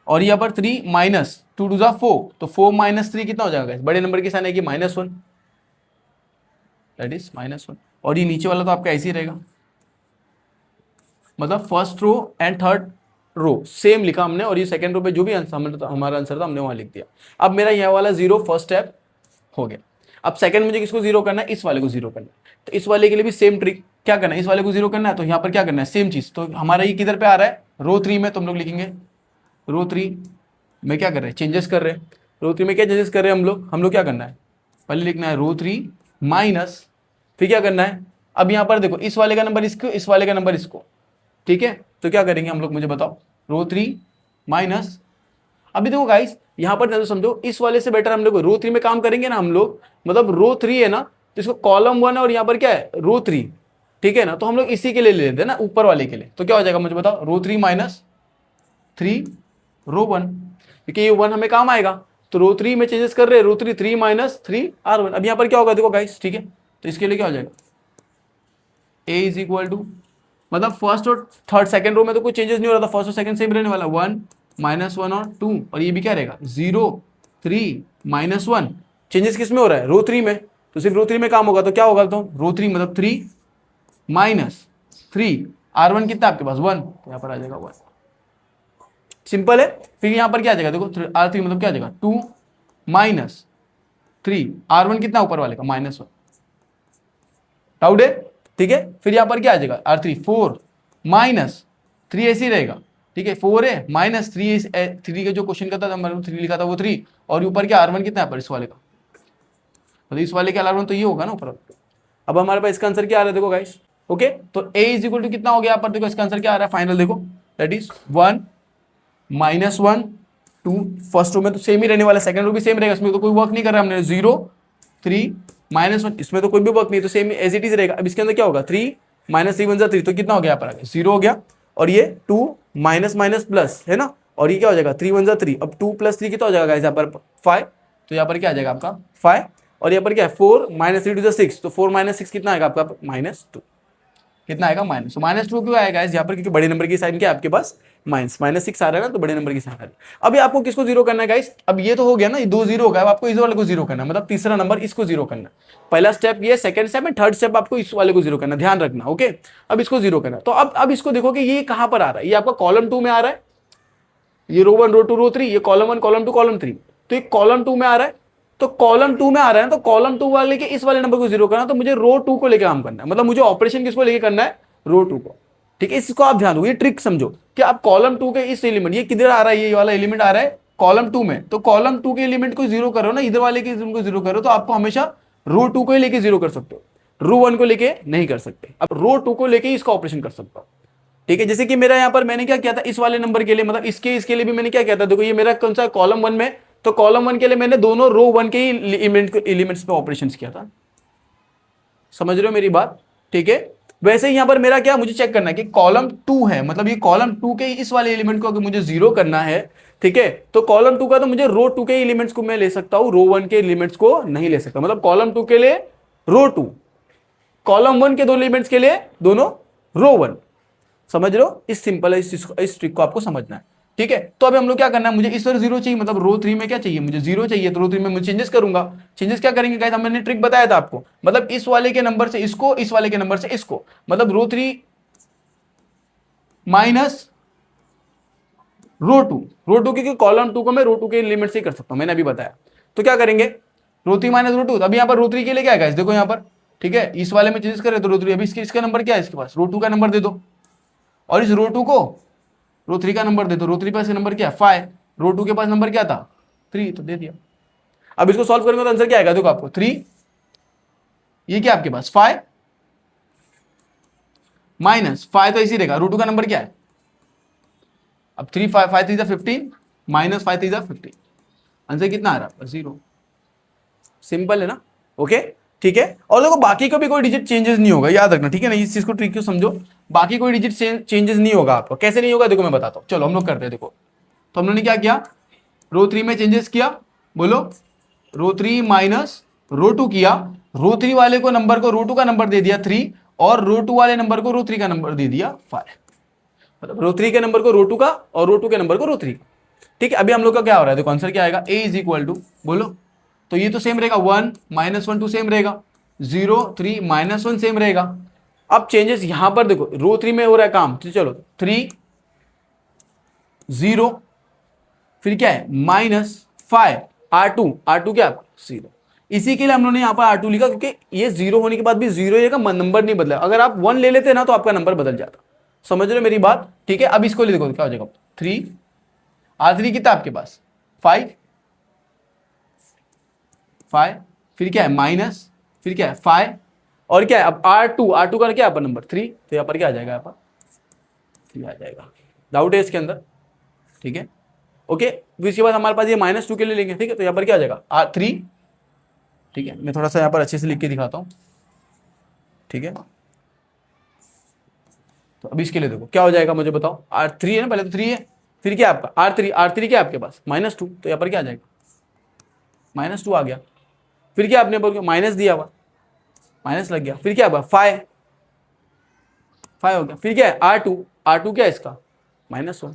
और यहाँ पर 3 -2 2 4, तो 4 -3 कितना हो जाएगा, बड़े नंबर के साथ है कि -1, दैट इज -1। और ये नीचे वाला तो आपका ऐसे ही रहेगा, मतलब first row and third row same लिखा हमने, और ये सेकंड रो पे जो भी आंसर हमारा आंसर था हमने वहां लिख दिया। अब मेरा यहाँ वाला 0 फर्स्ट स्टेप हो गया। अब सेकंड मुझे किसको 0 करना है, इस वाले को 0 करना है। तो इस वाले के लिए भी सेम ट्रिक, क्या करना है, इस वाले को 0 करना है, तो यहाँ पर क्या करना है, सेम चीज। तो हमारा ये किधर पे आ रहा है, रो 3 में, तो हम लोग लिखेंगे रो 3 में क्या कर रहे हैं, चेंजेस कर रहे हैं। रो 3 में क्या चेंजेस कर रहे हैं हम लोग क्या करना है, पहले लिखना है रो 3 माइनस, फिर क्या करना है, अब यहाँ पर देखो इस वाले का नंबर इसको, इस वाले का नंबर इसको, ठीक है। तो क्या करेंगे हम लोग, मुझे बताओ, रो 3 माइनस, अभी देखो गाइस यहाँ पर तो समझो इस वाले से बेटर हम लोग रो 3 में काम करेंगे ना हम लोग, मतलब रो 3 है ना, तो इसको कॉलम 1 और यहाँ पर क्या है रो 3, ठीक है ना। तो हम लोग इसी के लिए ले लेते हैं ना, ऊपर वाले के लिए। तो क्या हो जाएगा मुझे बताओ, रो 3 माइनस 3 रो 1, क्योंकि ये 1 हमें काम आएगा। तो रो 3 में चेंजेस कर रहे हैं, रो 3 3 माइनस 3 R1। अब यहाँ पर क्या होगा देखो गाइस, ठीक है। तो इसके लिए क्या हो जाएगा, A इज इक्वल टू, मतलब फर्स्ट और थर्ड सेकंड रो में तो कोई चेंजेस नहीं हो रहा था, फर्स्ट और सेकंड सेम रहने वाला, 1 माइनस 1 और 2। और ये भी क्या रहेगा, 0 3 माइनस 1। चेंजेस किस में हो रहा है, रो 3 में। तो सिर्फ रो 3 में काम होगा, तो क्या होगा, तो रो 3 मतलब 3 माइनस 3 R1 कितना आपके पास 1, तो यहाँ पर आ जाएगा 1। सिंपल है। फिर यहाँ पर क्या आ जाएगा देखो, R3 मतलब क्या आ जाएगा 2 माइनस 3 R1 कितना ऊपर वाले का -1। डाउट है, ठीक है। फिर यहाँ पर क्या आ जाएगा R3 4 माइनस 3 ऐसे ही रहेगा, ठीक है। 4 है माइनस 3, 3 का जो क्वेश्चन का था, मैंने 3 लिखा था वो 3, और ऊपर क्या R1 कितना है पर इस वाले का, मतलब इस वाले का R1 तो ये होगा ना ऊपर। अब हमारे पास इसका आंसर क्या आ रहा है देखो गाइस, ओके। तो A इज इक्वल टू कितना हो गया यहाँ पर, देखो इसका आंसर क्या आ रहा है फाइनल, देखो that is 1 minus 1 2। First row में तो सेम ही रहने वाला, सेकंड रो भी सेम रहेगा, इसमें तो कोई वर्क नहीं कर रहा हमने। 0 3 माइनस 1, इसमें तो कोई भी वर्क नहीं, तो सेम एज इट इज रहेगा। अब इसके अंदर क्या होगा, 3 माइनस 3 1 3, तो कितना हो गया यहाँ पर आगे 0 हो गया। और ये 2 माइनस माइनस प्लस है ना, और ये क्या हो जाएगा 3 1 3। अब 2 प्लस 3 कितना हो जाएगा यहाँ पर 5, तो यहाँ पर क्या आ जाएगा आपका 5। और यहाँ पर क्या है 4 माइनस 3 टू 6, तो 4 माइनस 6 कितना आएगा आपका -2। कितना आएगा -2 क्यों आएगा यहाँ पर, क्योंकि बड़े नंबर की साइन क्या है आपके पास -6 आ रहा है ना, तो बड़े नंबर की साइन आ रही है। अभी आपको किसको जीरो करना है गाइस, अब ये तो हो गया ना, ये 2 0 हो गया। अब आपको इस वाले को जीरो करना है, मतलब तीसरा नंबर इसको जीरो करना है। पहला स्टेप ये, सेकंड स्टेप में, थर्ड स्टेप आपको इस वाले को जीरो करना, ध्यान रखना, ओके। अब इसको जीरो करना, तो अब इसको देखो कि ये कहां पर आ रहा है, ये आपका कॉलम 2 में आ रहा है, ये रो 1 रो 2 रो 3, ये कॉलम 1 कॉलम 2 कॉलम 3, तो ये कॉलम 2 में आ रहा है। तो कॉलम 2 में आ रहा है, तो कॉलम 2 वाले के इस वाले नंबर को जीरो करना, तो मुझे रो 2 को लेकर काम करना है, मतलब मुझे ऑपरेशन किसको लेके करना है, रो 2 को, ठीक है। इसको आप ध्यान दो, ये ट्रिक समझो कि आप कॉलम 2 के इस एलिमेंट, ये किधर आ रहा है, ये वाला एलिमेंट आ रहा है कॉलम 2 में, तो कॉलम 2 के एलिमेंट को जीरो करो ना, इधर वाले के को जीरो करो, तो आपको हमेशा रो 2 को ही लेके जीरो कर सकते हो, रो 1 को लेके नहीं कर सकते। अब रो 2 को लेके इसका ऑपरेशन कर सकता हो, ठीक है। जैसे कि मेरा यहाँ पर मैंने क्या किया था, इस वाले नंबर के लिए, मतलब इसके लिए भी मैंने क्या किया था, देखो ये मेरा कौन सा कॉलम 1 में, तो कॉलम 1 के लिए मैंने दोनों रो 1 के ही एलिमेंट्स पे ऑपरेशन किया था। समझ रहे हो मेरी बात, ठीक है। वैसे ही यहाँ पर मेरा क्या, मुझे चेक करना है कि कॉलम 2 है, मतलब ये कॉलम 2 के इस वाले एलिमेंट को अगर मुझे जीरो करना है, ठीक है, तो कॉलम 2 का तो मुझे रो 2 के एलिमेंट्स को मैं ले सकता हूं, रो 1 के एलिमेंट्स को नहीं ले सकता। मतलब कॉलम 2 के लिए रो 2, कॉलम 1 के दो एलिमेंट्स के लिए दोनों रो 1। समझ रहे हो, इस सिंपल है, इस ट्रिक को आपको समझना है, ठीक है। तो अभी हम लोग क्या करना है, मुझे इस पर 0 चाहिए, मतलब रो 3 में क्या चाहिए, मुझे 0 चाहिए, तो रो 3 में मैं चेंजेस करूंगा। चेंजेस क्या करेंगे गाइस, मैंने ट्रिक बताया था आपको, मतलब इस वाले के नंबर से इसको, इस वाले के नंबर से इसको, मतलब रो 3 माइनस रो 2, रो 2 क्योंकि कॉलम 2 को मैं रो 2 के लिमिट से ही कर सकता हूं, मैंने अभी बताया। तो क्या करेंगे, रो 3 माइनस रो 2, अभी यहाँ पर रो 3 के लिए क्या है गाइस, देखो यहाँ पर, ठीक है, इस वाले में चेंजेस करें तो रो 3, अभी इसका नंबर क्या है, इसके पास रो 2 का नंबर दे दो, और इस रो 2 को रो 3 का नंबर दे दो। रो 3 पास नंबर क्या है 5, रो 2 के पास नंबर क्या था 3, तो दे दिया। अब इसको सॉल्व करेंगे तो आंसर क्या आएगा, देखो आपको 3, ये क्या आपके पास 5 माइनस 5, तो इसी रहेगा, रो 2 का नंबर क्या है, अब 3 5 5 3 15 माइनस 5 3 15, आंसर कितना आ रहा है 0। सिंपल है ना, ओके, ठीक है। और देखो बाकी का भी कोई डिजिट चेंजेस नहीं होगा, याद रखना, ठीक है ना, इस चीज को ट्रिक को समझो, बाकी कोई डिजिट चेंजेस नहीं होगा आपको। कैसे नहीं होगा देखो मैं बताता हूं, चलो हम लोग करते हैं। देखो तो हम लोगों ने क्या किया, रो 3 में चेंजेस किया, बोलो रो 3 माइनस रो 2 किया, रो 3 वाले को नंबर को रो 2 का नंबर दे दिया 3, और रो 2 वाले नंबर को रो 3 का नंबर दे दिया 5, मतलब रो 3 के नंबर को रो 2 का, और रो 2 के नंबर को रो 3 का, ठीक है। अभी हम लोग का क्या हो रहा है, देखो आंसर क्या आएगा, ए इज इक्वल टू, बोलो, तो ये तो सेम रहेगा 1 -1 2 सेम रहेगा, 0 3 -1 सेम रहेगा। अब चेंजेस यहां पर देखो, रो 3 में हो रहा है काम, तो चलो 3 0, फिर क्या है -5 R2 क्या 0। इसी के लिए हम लोगों ने यहाँ पर R2 लिखा, क्योंकि ये 0 होने के बाद भी 0 का नंबर नहीं बदला, अगर आप 1 ले लेते ना तो आपका नंबर बदल जाता। समझ रहे हो मेरी बात, ठीक है। अब इसको ले देखो क्या हो जाएगा, 3 R3 कितना आपके पास 5 5, फिर क्या है माइनस, फिर क्या है 5, और क्या है अब R2 का क्या है नंबर 3, तो यहाँ पर क्या आ जाएगा, यहाँ पर 3 आ जाएगा। डाउट है इसके अंदर, ठीक है, ओके। फिर इसके बाद हमारे पास ये -2 के लिए लेंगे, ठीक है, तो यहाँ पर क्या आ जाएगा R3, ठीक है। मैं थोड़ा सा यहाँ पर अच्छे से लिख के दिखाता हूँ, ठीक है। तो अभी इसके लिए देखो क्या हो जाएगा मुझे बताओ, R3 है ना, पहले तो 3 है, फिर क्या है आपका R3, R3 क्या है आपके पास -2, तो यहाँ पर क्या आ जाएगा -2 आ गया, फिर क्या आपने बोल माइनस दिया हुआ, माइनस लग गया, फिर क्या हुआ 5 हो गया, फिर क्या है R2, R2 क्या है इसका -1,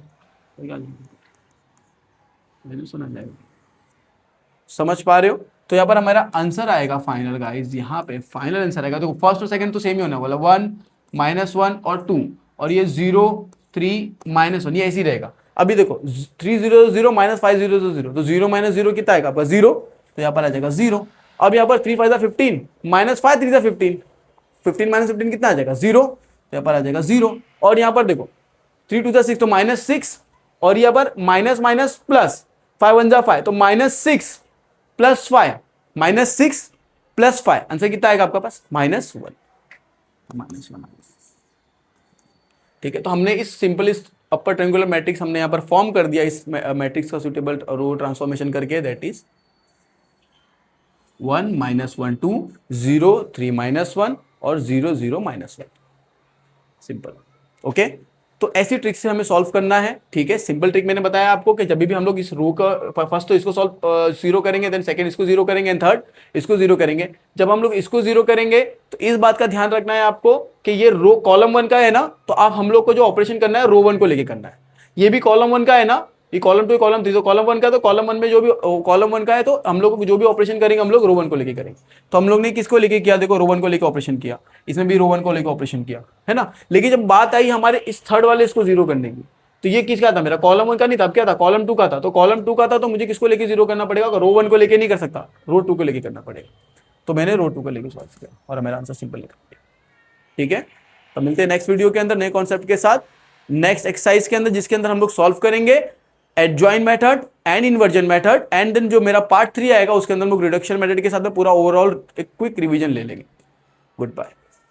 -1 आ जाएगा। समझ पा रहे हो? तो यहाँ पर हमारा आंसर आएगा फाइनल गाइस, यहाँ पे फाइनल आंसर आएगा। तो फर्स्ट और सेकंड तो सेम ही होने वाला, 1 -1 और 2, और ये 0 3 -1, ये ऐसे ही रहेगा। अभी देखो 3 0 0 -5 0 0, तो 0 -0 कितना आएगा आपका 0, तो यहाँ पर आ जाएगा 0। अब यहाँ पर 3 5 15 -5 3 15, 15 -15 कितना आ जाएगा 0, तो यहाँ पर आ जाएगा 0। और यहाँ पर देखो 3 2 6, तो -6, और यहाँ पर माइनस माइनस प्लस, 5 1 5, तो -6 + 5, -6 + 5, आंसर कितना आएगा आपका पास -1, -1। ठीक है, तो हमने इस सिंपल इस अपर ट्रायंगुलर मैट्रिक्स हमने यहाँ पर फॉर्म कर दिया इस मैट्रिक्स का सुटेबल रो ट्रांसफॉर्मेशन करके, दैट इज 1 -1 2 0 3 -1 और 0 0 -1, सिंपल। ओके, तो ऐसी ट्रिक से हमें सॉल्व करना है। ठीक है, सिंपल ट्रिक मैंने बताया आपको कि जब भी हम लोग इस रो का फर्स्ट तो इसको सॉल्व 0 करेंगे, देन सेकंड इसको 0 करेंगे, एंड थर्ड इसको 0 करेंगे। जब हम लोग इसको 0 करेंगे तो इस बात का ध्यान रखना है आपको कि ये रो कॉलम 1 का है ना, तो आप हम लोग को जो ऑपरेशन करना है रो 1 को लेके करना है। ये भी कॉलम 1 का है ना, ये कॉलम 2 कॉलम 3, तो कॉलम 1 का, तो कॉलम 1 में जो भी कॉलम 1 का है, तो हम लोग जो भी ऑपरेशन करेंगे हम लोग रो 1 को लेके करेंगे। तो हम लोग ने किसको लेके किया, देखो रो 1 को लेके ऑपरेशन किया, इसमें भी रो 1 को लेके ऑपरेशन किया, है ना। लेकिन जब बात आई हमारे इस थर्ड वाले इसको 0 करने की, तो ये किसका था, मेरा कॉलम 1 का नहीं था, अब क्या था कॉलम 2 का था। तो कॉलम 2 का था, तो मुझे किसको लेके 0 करना पड़ेगा, रो 1 को लेके नहीं कर सकता, रो 2 को लेके करना पड़ेगा। तो मैंने रो 2 को लेके सॉल्व किया और मेरा आंसर सिंपल निकल गया। ठीक है, तो मिलते हैं नेक्स्ट वीडियो के अंदर नए कॉन्सेप्ट के साथ, नेक्स्ट एक्सरसाइज के अंदर, जिसके अंदर हम लोग सॉल्व करेंगे adjoint method and inversion method, and then जो मेरा पार्ट 3 आएगा उसके अंदर हम लोग रिडक्शन मेथड के साथ में पूरा ओवरऑल एक क्विक रिवीजन ले लेंगे। Good bye.